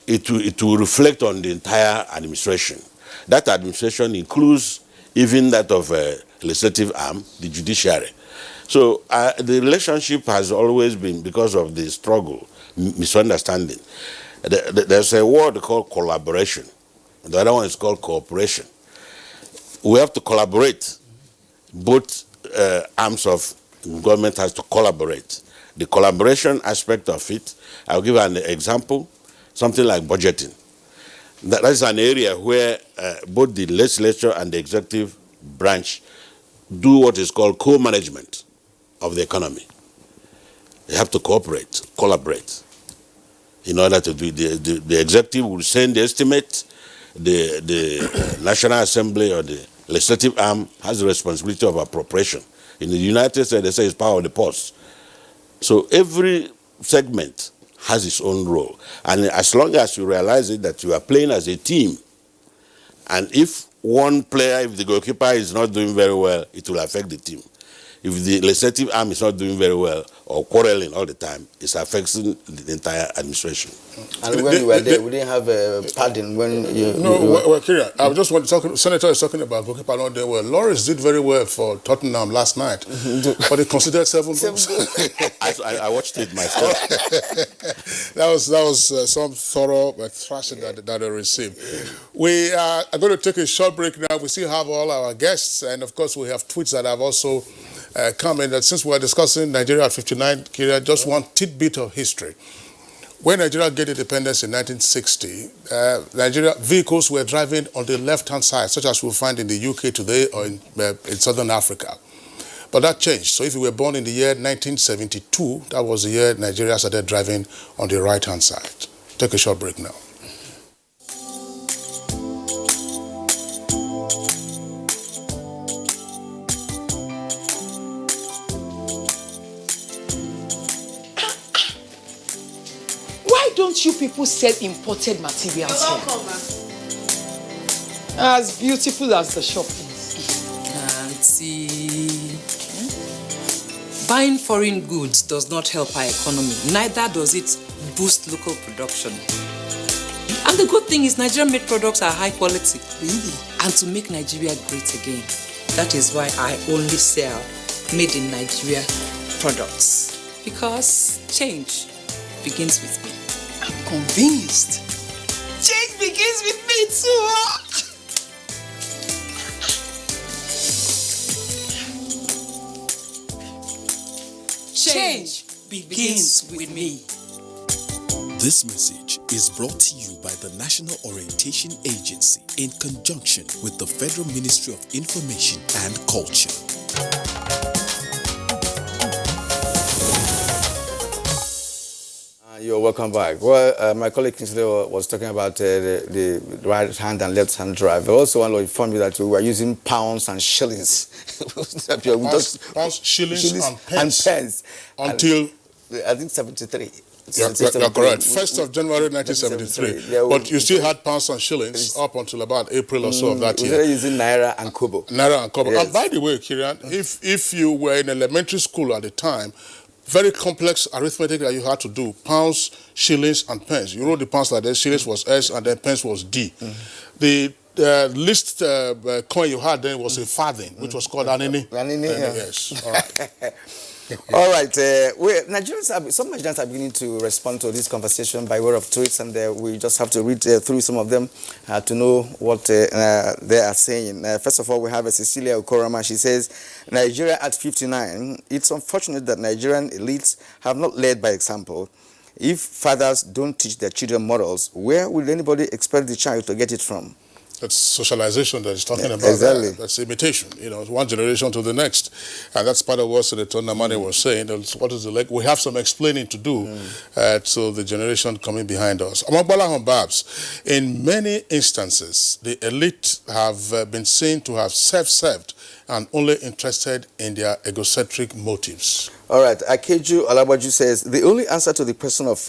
it will reflect on the entire administration. That administration includes even that of legislative arm, the judiciary. So the relationship has always been, because of the struggle, misunderstanding. There's a word called collaboration. The other one is called cooperation. We have to collaborate. Both arms of government has to collaborate. The collaboration aspect of it, I'll give an example, something like budgeting. That's an area where both the legislature and the executive branch do what is called co-management of the economy. They have to cooperate, collaborate. In order to do the executive will send the estimate, the National Assembly or the legislative arm has the responsibility of appropriation. In the United States, they say it's power of the purse. So every segment has its own role. And as long as you realize it, that you are playing as a team, and if one player, if the goalkeeper is not doing very well, it will affect the team. If the legislative arm is not doing very well or quarreling all the time, it's affecting the entire administration. And when you were there, we didn't have a pardon when you... Well, Kira, I just want to talk, Senator is talking about goalkeeper not doing well. Loris did very well for Tottenham last night, but he considered 7 goals. I watched it myself. that was some thorough thrashing that they received. We are going to take a short break now. We still have all our guests, and of course we have tweets that have also come in. That since we're discussing Nigeria at 59, Kira, just one tidbit of history. When Nigeria gained independence in 1960, Nigeria vehicles were driving on the left-hand side, such as we'll find in the UK today or in Southern Africa. But that changed. So if you were born in the year 1972, that was the year Nigeria started driving on the right-hand side. Take a short break now. Don't you people sell imported materials here? As beautiful as the shop is. Auntie, buying foreign goods does not help our economy. Neither does it boost local production. And the good thing is Nigerian-made products are high quality. Really? And to make Nigeria great again, that is why I only sell made in Nigeria products. Because change begins with me. I'm convinced. Change begins with me too. Change begins with me. This message is brought to you by the National Orientation Agency in conjunction with the Federal Ministry of Information and Culture. You're welcome back. Well, my colleague Kingsley was talking about the right hand and left hand drive. I also want to inform you that we were using pounds and shillings. pounds, shillings and pence. Until I think 73. You're correct. 1st of January 1973. But you still had pounds and shillings up until about April or so of that year. We were using Naira and Kobo. Naira and Kobo. Yes. And by the way, Kieran, if you were in elementary school at the time, very complex arithmetic that you had to do, pounds, shillings, and pence. You wrote the pounds like that, shillings was S, and then pence was D. The least coin you had then was a farthing, which was called anini. Anini, yeah. Yes, all right. All right, some Nigerians are beginning to respond to this conversation by way of tweets, and we just have to read through some of them to know what they are saying. First of all, we have Cecilia Okorama. She says, Nigeria at 59, it's unfortunate that Nigerian elites have not led by example. If fathers don't teach their children morals, where will anybody expect the child to get it from? That's socialization that he's talking about. Exactly. That's imitation, one generation to the next. And that's part of what Senator Namani was saying. What is the like? We have some explaining to do to the generation coming behind us. Among Babs, in many instances, the elite have been seen to have self-served and only interested in their egocentric motives. All right, Akeju Alabaju says, the only answer to the question of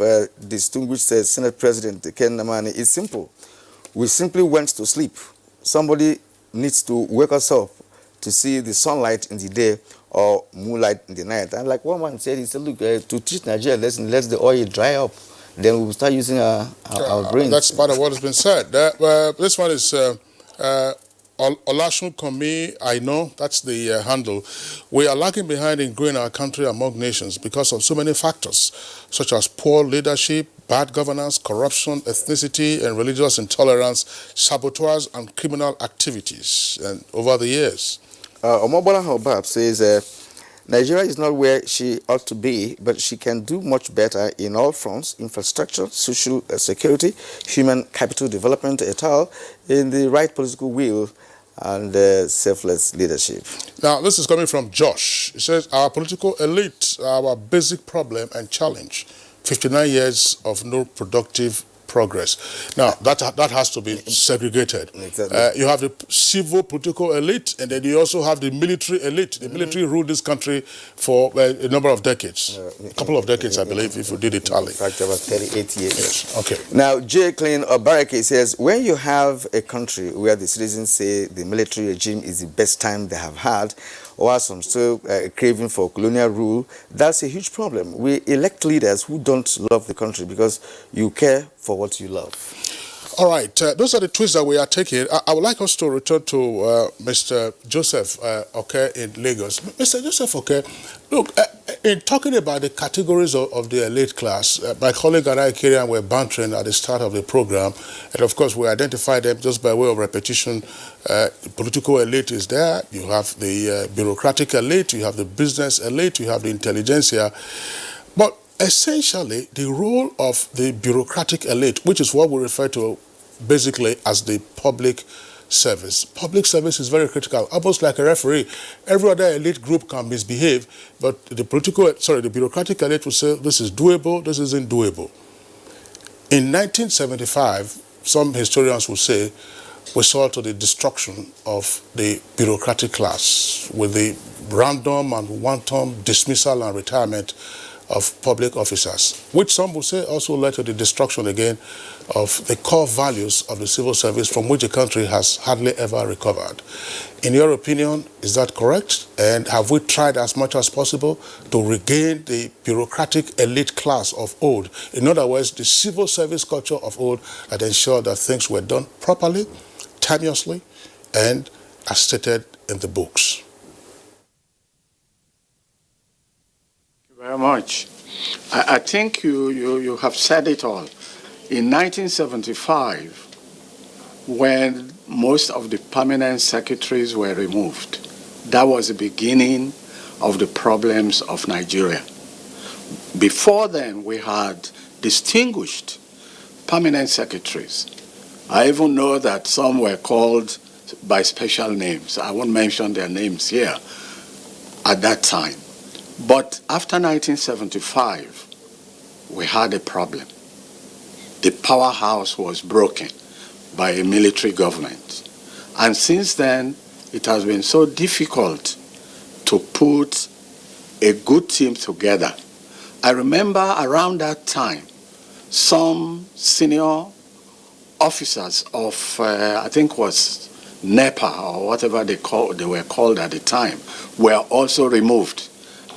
distinguished Senate President Ken Namani is simple. We simply went to sleep. Somebody needs to wake us up to see the sunlight in the day or moonlight in the night. And like one man said, he said, look, to teach Nigeria lesson, let the oil dry up. then we will start using our brains. That's part of what has been said. This one is Olashun Komi, I know, that's the handle. We are lagging behind in growing our country among nations because of so many factors, such as poor leadership, bad governance, corruption, ethnicity, and religious intolerance, saboteurs, and criminal activities and over the years. Omobola Hobab says, Nigeria is not where she ought to be, but she can do much better in all fronts: infrastructure, social security, human capital development, et al., in the right political will and selfless leadership. Now, this is coming from Josh. He says, our political elite are our basic problem and challenge. 59 years of no productive progress. Now, that has to be segregated. Exactly. You have the civil political elite, and then you also have the military elite. The military ruled this country for a number of decades. A couple of decades, I believe, if you did the tally. In fact, about 38 years. Yes. Okay. Now, J. Klein Obareke says, when you have a country where the citizens say the military regime is the best time they have had, or some still craving for colonial rule, that's a huge problem. We elect leaders who don't love the country because you care for what you love. All right, those are the twists that we are taking. I would like us to return to Mr. Joseph Oke in Lagos. Mr. Joseph Oke, look, in talking about the categories of the elite class, my colleague and I, Kirian, were bantering at the start of the program, and of course we identified them just by way of repetition. Political elite is there, you have the bureaucratic elite, you have the business elite, you have the intelligentsia, but essentially, the role of the bureaucratic elite, which is what we refer to basically as the public service. Public service is very critical, almost like a referee. Every other elite group can misbehave, but the bureaucratic elite will say this is doable, this isn't doable. In 1975, some historians will say we saw to the destruction of the bureaucratic class with the random and wanton dismissal and retirement of public officers, which some will say also led to the destruction again of the core values of the civil service from which the country has hardly ever recovered. In your opinion, is that correct? And have we tried as much as possible to regain the bureaucratic elite class of old? In other words, the civil service culture of old that ensured that things were done properly, timeously, and as stated in the books. Very much. I think you have said it all. In 1975, when most of the permanent secretaries were removed, that was the beginning of the problems of Nigeria. Before then, we had distinguished permanent secretaries. I even know that some were called by special names. I won't mention their names here at that time. But after 1975, we had a problem. The powerhouse was broken by a military government. And since then, it has been so difficult to put a good team together. I remember around that time, some senior officers of, I think was NEPA or whatever they were called at the time, were also removed.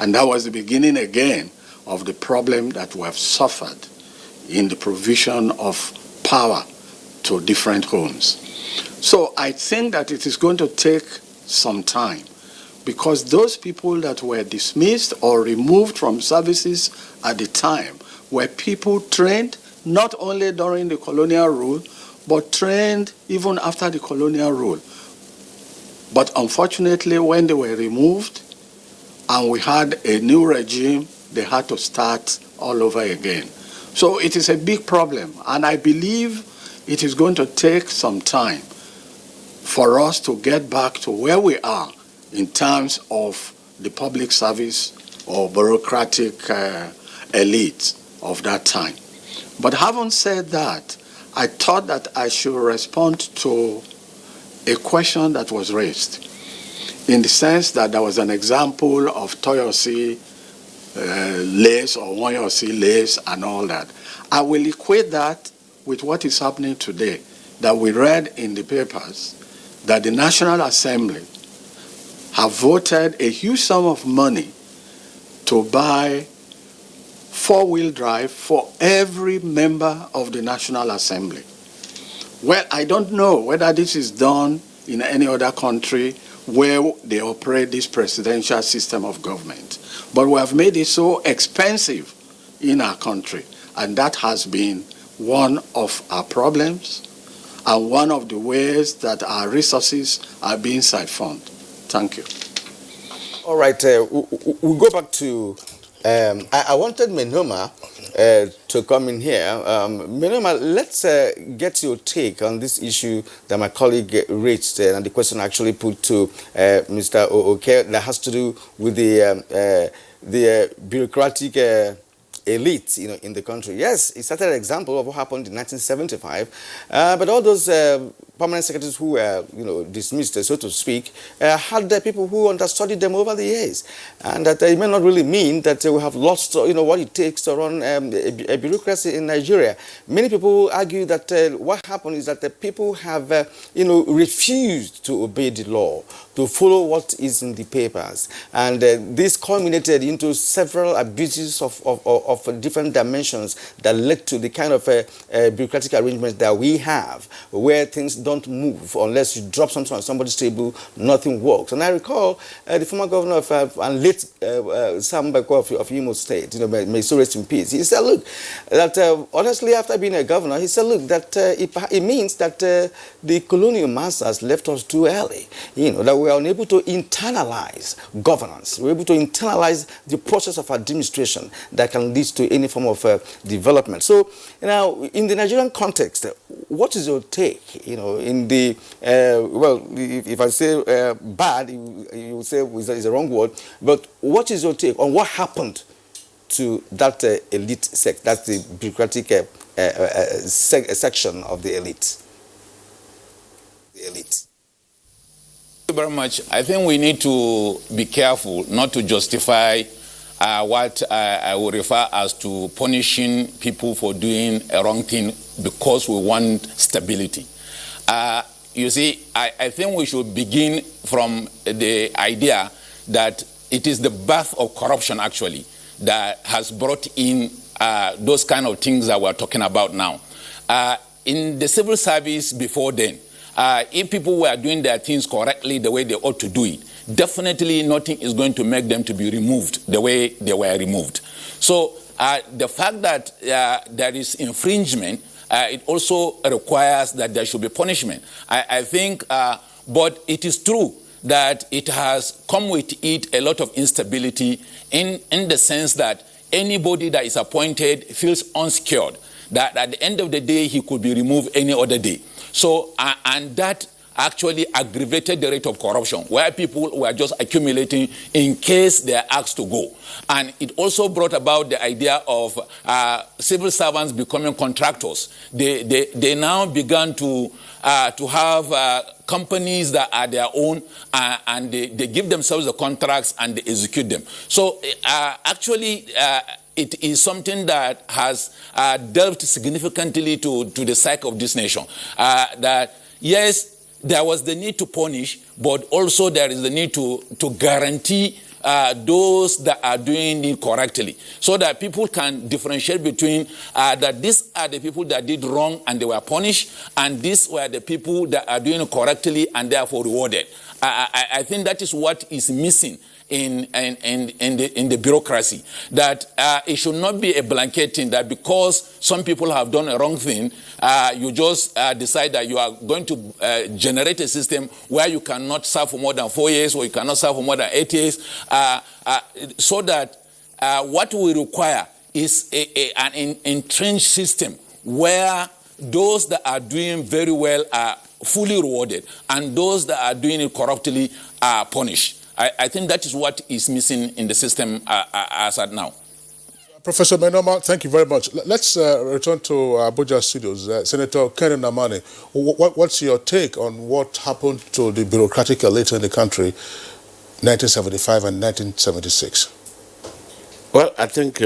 And that was the beginning again of the problem that we have suffered in the provision of power to different homes. So I think that it is going to take some time, because those people that were dismissed or removed from services at the time were people trained not only during the colonial rule, but trained even after the colonial rule. But unfortunately, when they were removed, and we had a new regime, they had to start all over again. So it is a big problem, and I believe it is going to take some time for us to get back to where we are in terms of the public service or bureaucratic elite of that time. But having said that, I thought that I should respond to a question that was raised, in the sense that there was an example of Toyosi lace or Wanyosi lace and all that. I will equate that with what is happening today, that we read in the papers that the National Assembly have voted a huge sum of money to buy four-wheel drive for every member of the National Assembly. Well, I don't know whether this is done in any other country where they operate this presidential system of government. But we have made it so expensive in our country, and that has been one of our problems and one of the ways that our resources are being siphoned. Thank you. All right, we'll go back to, I wanted Menoma to come in here. Menoma, let's get your take on this issue that my colleague raised and the question actually put to Mr. Oke that has to do with the bureaucratic elite, in the country. Yes, it started an example of what happened in 1975, but all those permanent secretaries who were, dismissed, so to speak, had people who understudied them over the years, and that it may not really mean that we have lost, what it takes to run a bureaucracy in Nigeria. Many people argue that what happened is that the people have, refused to obey the law, to follow what is in the papers, and this culminated into several abuses of different dimensions that led to the kind of bureaucratic arrangements that we have, where things don't move unless you drop something on somebody's table, nothing works. And I recall the former governor of and late Sam Bako of Imo State, may so rest in peace. He said, look, that honestly, after being a governor, he said, look, that it means that the colonial masters left us too early. That we are unable to internalize governance. We're able to internalize the process of administration that can lead to any form of development. So now, in the Nigerian context, what is your take? In the well, if I say bad, you will say is a wrong word. But what is your take on what happened to that elite sect? That's the bureaucratic section of the elite. The elite. Thank you very much. I think we need to be careful not to justify what I would refer as to punishing people for doing a wrong thing because we want stability. You see, I think we should begin from the idea that it is the birth of corruption, actually, that has brought in those kind of things that we're talking about now. In the civil service before then, if people were doing their things correctly the way they ought to do it, definitely nothing is going to make them to be removed the way they were removed. So the fact that there is infringement, it also requires that there should be punishment. I think, but it is true that it has come with it a lot of instability in the sense that anybody that is appointed feels unsecured, that at the end of the day he could be removed any other day. So, and that actually aggravated the rate of corruption, where people were just accumulating in case they are asked to go. And it also brought about the idea of civil servants becoming contractors. They now began to have companies that are their own, and they give themselves the contracts and they execute them. So actually, it is something that has delved significantly to the psyche of this nation. That yes, there was the need to punish, but also there is the need to guarantee those that are doing it correctly, so that people can differentiate between that these are the people that did wrong and they were punished, and these were the people that are doing it correctly and therefore rewarded. I think that is what is missing in the bureaucracy, that it should not be a blanket thing that because some people have done a wrong thing, you just decide that you are going to generate a system where you cannot serve for more than 4 years or you cannot serve for more than 8 years, so that what we require is an entrenched system where those that are doing very well are fully rewarded and those that are doing it corruptly are punished. I think that is what is missing in the system as at now. Professor Menoma, thank you very much. Let's return to Abuja studios. Senator Kenny Namani, what's your take on what happened to the bureaucratic elite in the country 1975 and 1976? Well, I think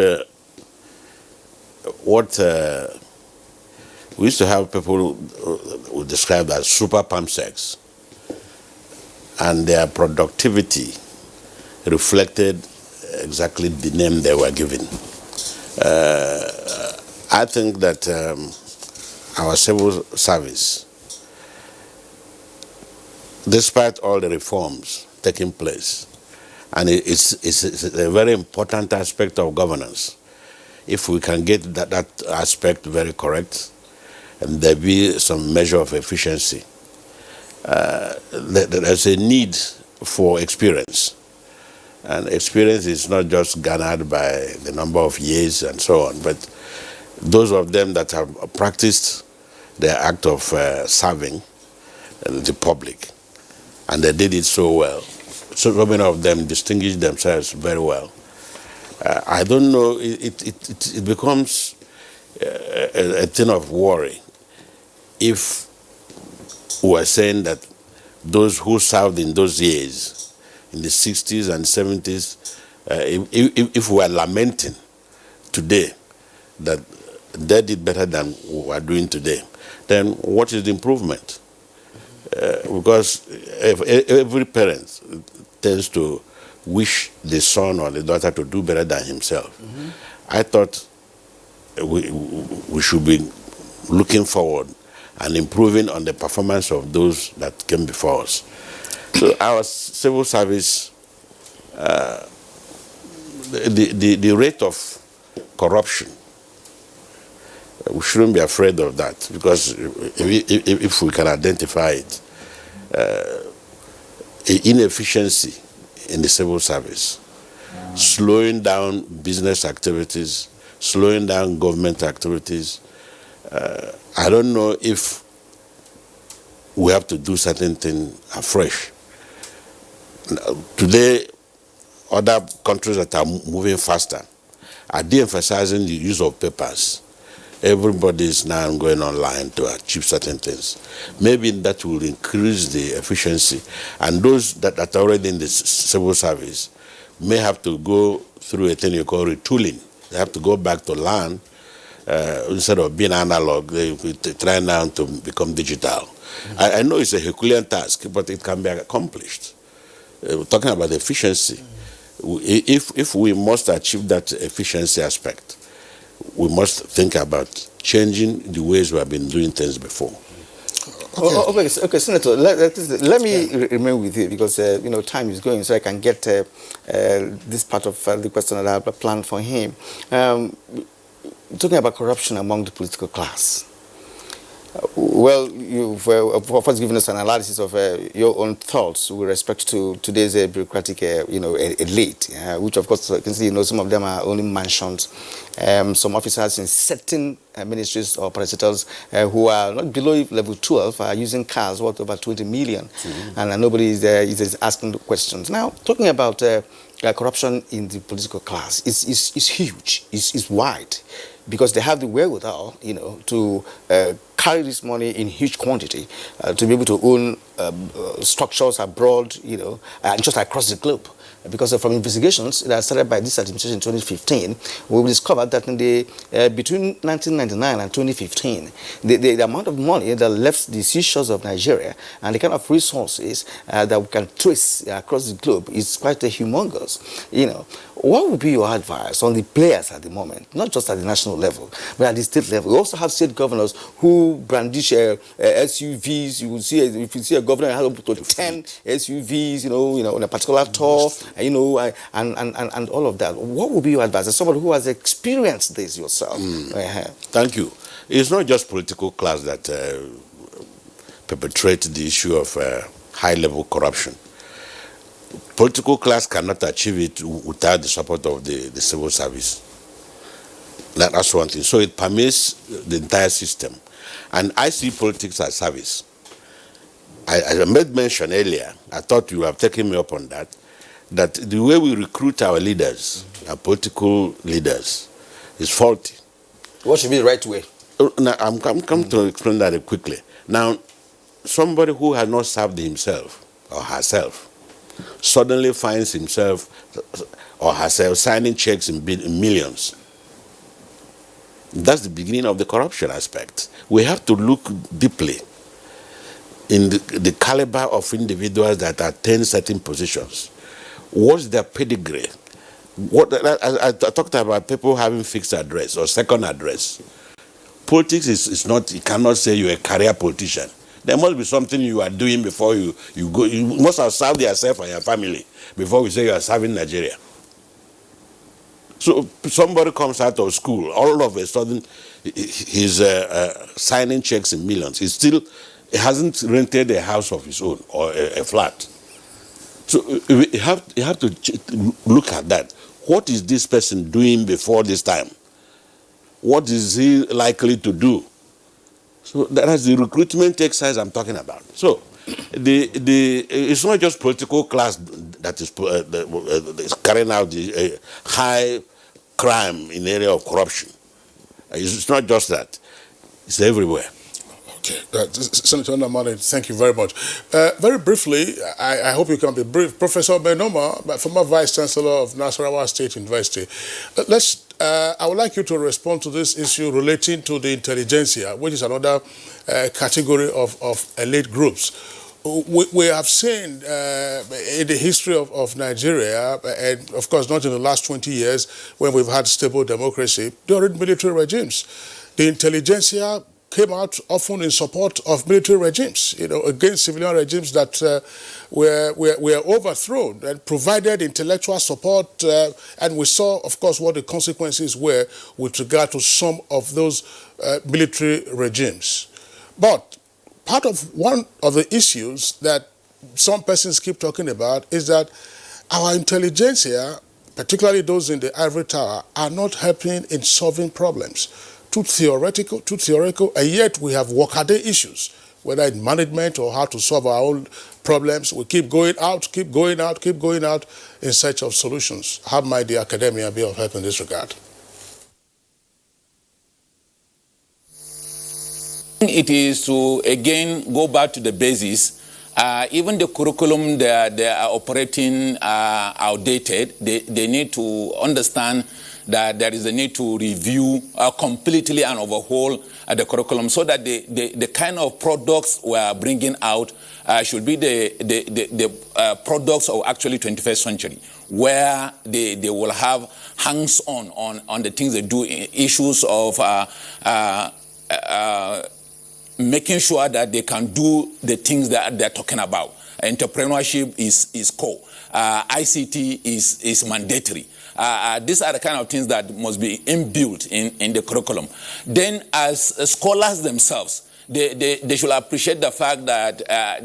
what we used to have people who described as super pamsects, and their productivity reflected exactly the name they were given. I think that our civil service, despite all the reforms taking place, and it's a very important aspect of governance, if we can get that aspect very correct, and there be some measure of efficiency, there's a need for experience. And experience is not just garnered by the number of years and so on, but those of them that have practiced the act of serving the public, and they did it so well. So many of them distinguished themselves very well. I don't know, it becomes a thing of worry if we are saying that those who served in those years, in the 60s and 70s, if we are lamenting today that they did better than we are doing today, then what is the improvement? Because every parent tends to wish the son or the daughter to do better than himself. Mm-hmm. I thought we should be looking forward and improving on the performance of those that came before us. So our civil service, the rate of corruption, we shouldn't be afraid of that, because if we can identify it, inefficiency in the civil service, slowing down business activities, slowing down government activities. I don't know if we have to do certain things afresh. Today, other countries that are moving faster are de-emphasizing the use of papers. Everybody is now going online to achieve certain things. Maybe that will increase the efficiency, and those that are already in the civil service may have to go through a thing you call retooling. They have to go back to learn. Instead of being analog, they try now to become digital. Mm-hmm. I know it's a Herculean task, but it can be accomplished. We're talking about efficiency. If we must achieve that efficiency aspect, we must think about changing the ways we have been doing things before. Okay, Senator, let me remain with you, because time is going, so I can get this part of the question that I have planned for him. Talking about corruption among the political class. Well, you've first given us an analysis of your own thoughts with respect to today's bureaucratic, elite, which of course you can see, some of them are only mansions. Some officers in certain ministries or parastatals who are not below level 12 are using cars worth over 20 million, mm-hmm. and nobody is asking questions. Now, talking about corruption in the political class, is huge, it's wide, because they have the wherewithal, to carry this money in huge quantity, to be able to own structures abroad, and just across the globe. Because from investigations that started by this administration in 2015, we discovered that in between 1999 and 2015, the amount of money that left the seashores of Nigeria and the kind of resources that we can trace across the globe is quite humongous. What would be your advice on the players at the moment, not just at the national level, but at the state level? We also have state governors who brandish SUVs. You will see, if you see a governor has up to 10 SUVs, on a particular tour, and all of that. What would be your advice as somebody who has experienced this yourself? Thank you. It's not just political class that perpetrate the issue of high-level corruption. Political class cannot achieve it without the support of the civil service. That's one thing. So it permeates the entire system. And I see politics as service. I made mention earlier, I thought you have taken me up on that the way we recruit our leaders, our political leaders, is faulty. What should be the right way? Now, I'm coming to explain that quickly. Now, somebody who has not served himself or herself suddenly finds himself or herself signing checks in millions. That's the beginning of the corruption aspect. We have to look deeply in the caliber of individuals that attain certain positions. What's their pedigree? I talked about people having fixed address or second address. Politics is not, you cannot say you're a career politician. There must be something you are doing before you go. You must have served yourself and your family before we say you are serving Nigeria. So somebody comes out of school, all of a sudden he's signing checks in millions. He hasn't rented a house of his own or a flat. So you have to look at that. What is this person doing before this time? What is he likely to do? So that's the recruitment exercise I'm talking about. So it's not just political class that is carrying out the high crime in the area of corruption. It's not just that. It's everywhere. Okay, Senator Ndamani, thank you very much. Very briefly, I hope you can be brief. Professor Benoma, former Vice Chancellor of Nasarawa State University. I would like you to respond to this issue relating to the intelligentsia, which is another category of elite groups. We have seen in the history of Nigeria, and of course not in the last 20 years when we've had stable democracy, during military regimes, the intelligentsia came out often in support of military regimes, against civilian regimes that were overthrown, and provided intellectual support. And we saw, of course, what the consequences were with regard to some of those military regimes. But one of the issues that some persons keep talking about is that our intelligentsia, particularly those in the ivory tower, are not helping in solving problems. Too theoretical, and yet we have workaday issues, whether in management or how to solve our own problems. We keep going out in search of solutions. How might the academia be of help in this regard? It is to, again, go back to the basis. Even the curriculum they are operating outdated. They need to understand that there is a need to review completely and overhaul the curriculum so that the kind of products we are bringing out should be the products of actually 21st century, where they will have hands-on the things they do, issues of making sure that they can do the things that they're talking about. Entrepreneurship is core. ICT is mandatory. These are the kind of things that must be inbuilt in the curriculum. Then, as scholars themselves, they should appreciate the fact that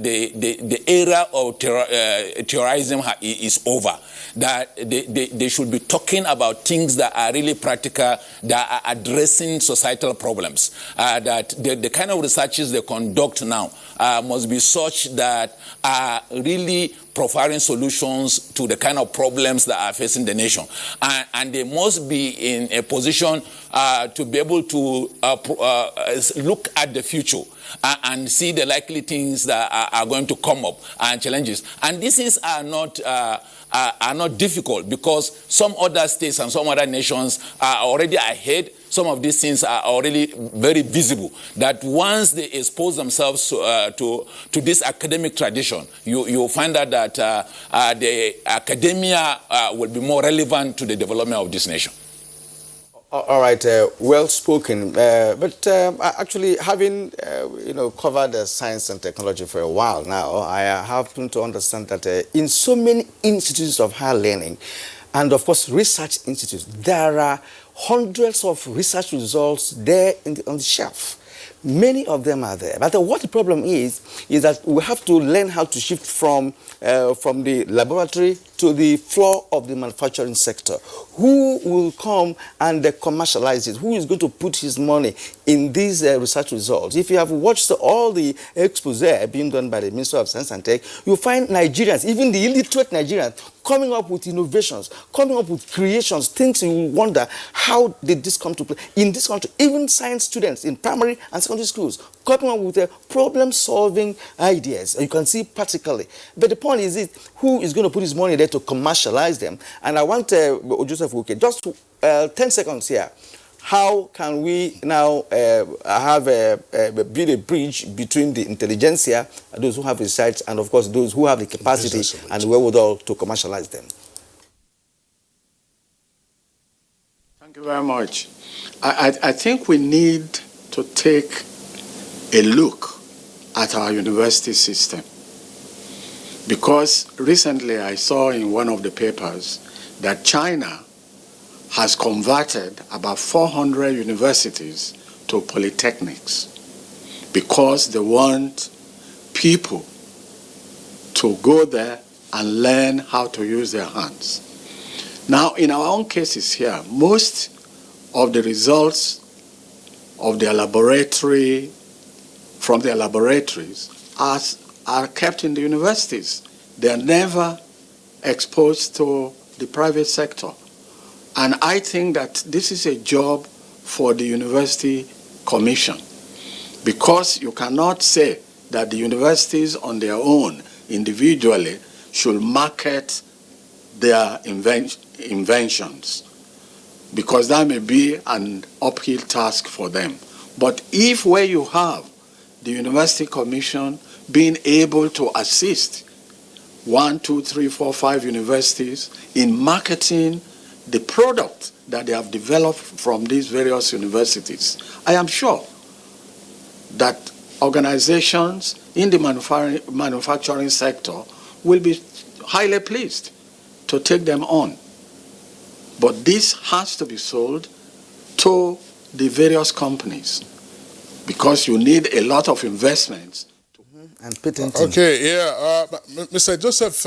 the era of terrorism is over. That they should be talking about things that are really practical, that are addressing societal problems. That the kind of researches they conduct now must be such that are really providing solutions to the kind of problems that are facing the nation. And they must be in a position to be able to look at the future and see the likely things that are going to come up and challenges. And these are not difficult, because some other states and some other nations are already ahead. Some of these things are already very visible, that once they expose themselves to this academic tradition, you'll find out that the academia will be more relevant to the development of this nation. All right, well spoken. But actually, having covered science and technology for a while now, I happen to understand that in so many institutes of higher learning, and of course research institutes, there are hundreds of research results there on the shelf. Many of them are there. But what the problem is that we have to learn how to shift from the laboratory to the floor of the manufacturing sector. Who will come and commercialize it? Who is going to put his money in these research results? If you have watched all the expose being done by the Minister of Science and Tech, you'll find Nigerians, even the illiterate Nigerians, coming up with innovations, coming up with creations, things you wonder, how did this come to play? In this country, even science students in primary and secondary schools, coming up with problem-solving ideas. You can see practically. But the point is, who is going to put his money there to commercialize them? And I want Joseph Uke, just 10 seconds here. How can we now build a bridge between the intelligentsia, those who have research, and of course those who have the capacity and wherewithal to commercialize them? very much. I think we need to take a look at our university system, because recently I saw in one of the papers that China has converted about 400 universities to polytechnics because they want people to go there and learn how to use their hands. Now, in our own cases here, most of the results of their laboratory, from their laboratories, are kept in the universities. They are never exposed to the private sector. And I think that this is a job for the University Commission, because you cannot say that the universities on their own, individually, should market their inventions, because that may be an uphill task for them. But if where you have the University Commission being able to assist 1, 2, 3, 4, 5 universities in marketing the product that they have developed from these various universities, I am sure that organizations in the manufacturing sector will be highly pleased to take them on. But this has to be sold to the various companies, because you need a lot of investments. And patenting. Okay, yeah, Mr. Joseph,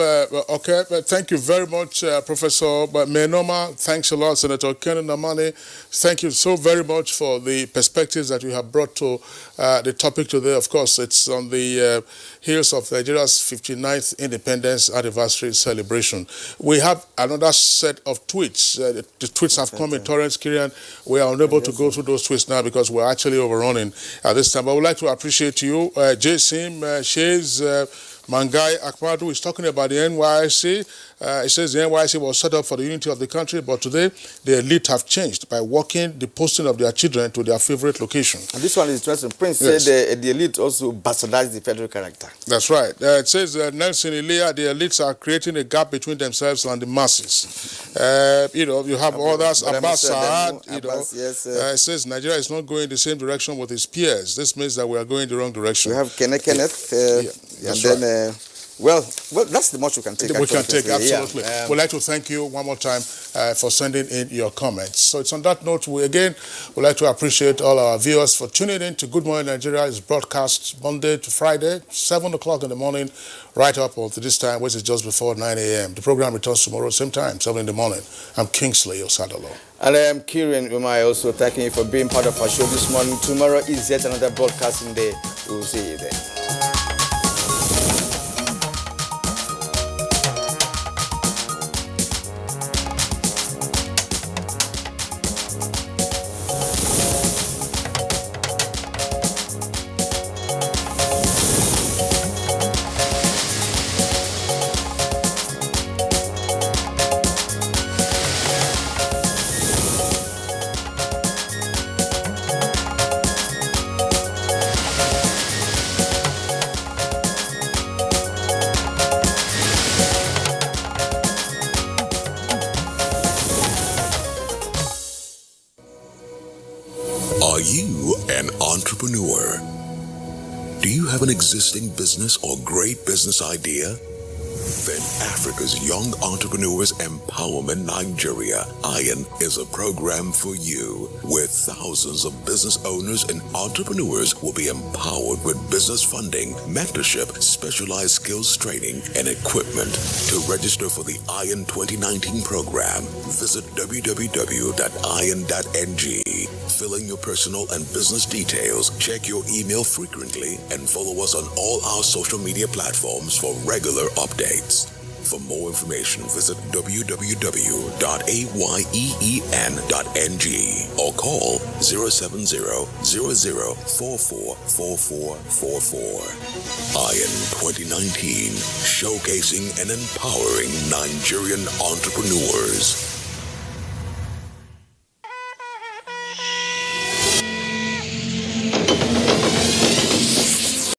okay, thank you very much, Professor Menoma. Thanks a lot, Senator Ken Namani. Thank you so very much for the perspectives that you have brought to the topic today. Of course, it's on the heels of Nigeria's 59th independence anniversary celebration. We have another set of tweets. The tweets have come in torrents, Kirian. We are unable to go through those tweets now because we're actually overrunning at this time. But I would like to appreciate you, J-Sim, Shays, Mangai Akmadu is talking about the NYSC. It says the NYSC was set up for the unity of the country, but today the elite have changed by walking the posting of their children to their favorite location. And this one is interesting. Prince said the elite also bastardized the federal character. That's right. It says Nelson Elia, the elites are creating a gap between themselves and the masses. You have others, Abbas Saad, it says Nigeria is not going the same direction with its peers. This means that we are going the wrong direction. We have Kenneth, that's and then, well, that's the much we can take. We can take, absolutely. We'd like to thank you one more time for sending in your comments. So it's on that note, we'd like to appreciate all our viewers for tuning in to Good Morning Nigeria. It's broadcast Monday to Friday, 7 o'clock in the morning, right up until this time, which is just before 9 a.m. The program returns tomorrow, same time, 7 in the morning. I'm Kingsley Osadolo. And I am Kieran Umai, also thanking you for being part of our show this morning. Tomorrow is yet another broadcasting day. We'll see you then. Are you an entrepreneur? Do you have an existing business or great business idea? Then Africa's Young Entrepreneurs Empowerment Nigeria, ION, is a program for you, where thousands of business owners and entrepreneurs will be empowered with business funding, mentorship, specialized skills training, and equipment. To register for the ION 2019 program, visit www.ion.ng. Fill in your personal and business details, check your email frequently, and follow us on all our social media platforms for regular updates. For more information, visit www.ayen.ng or call 070-0044-4444. ION 2019, showcasing and empowering Nigerian entrepreneurs.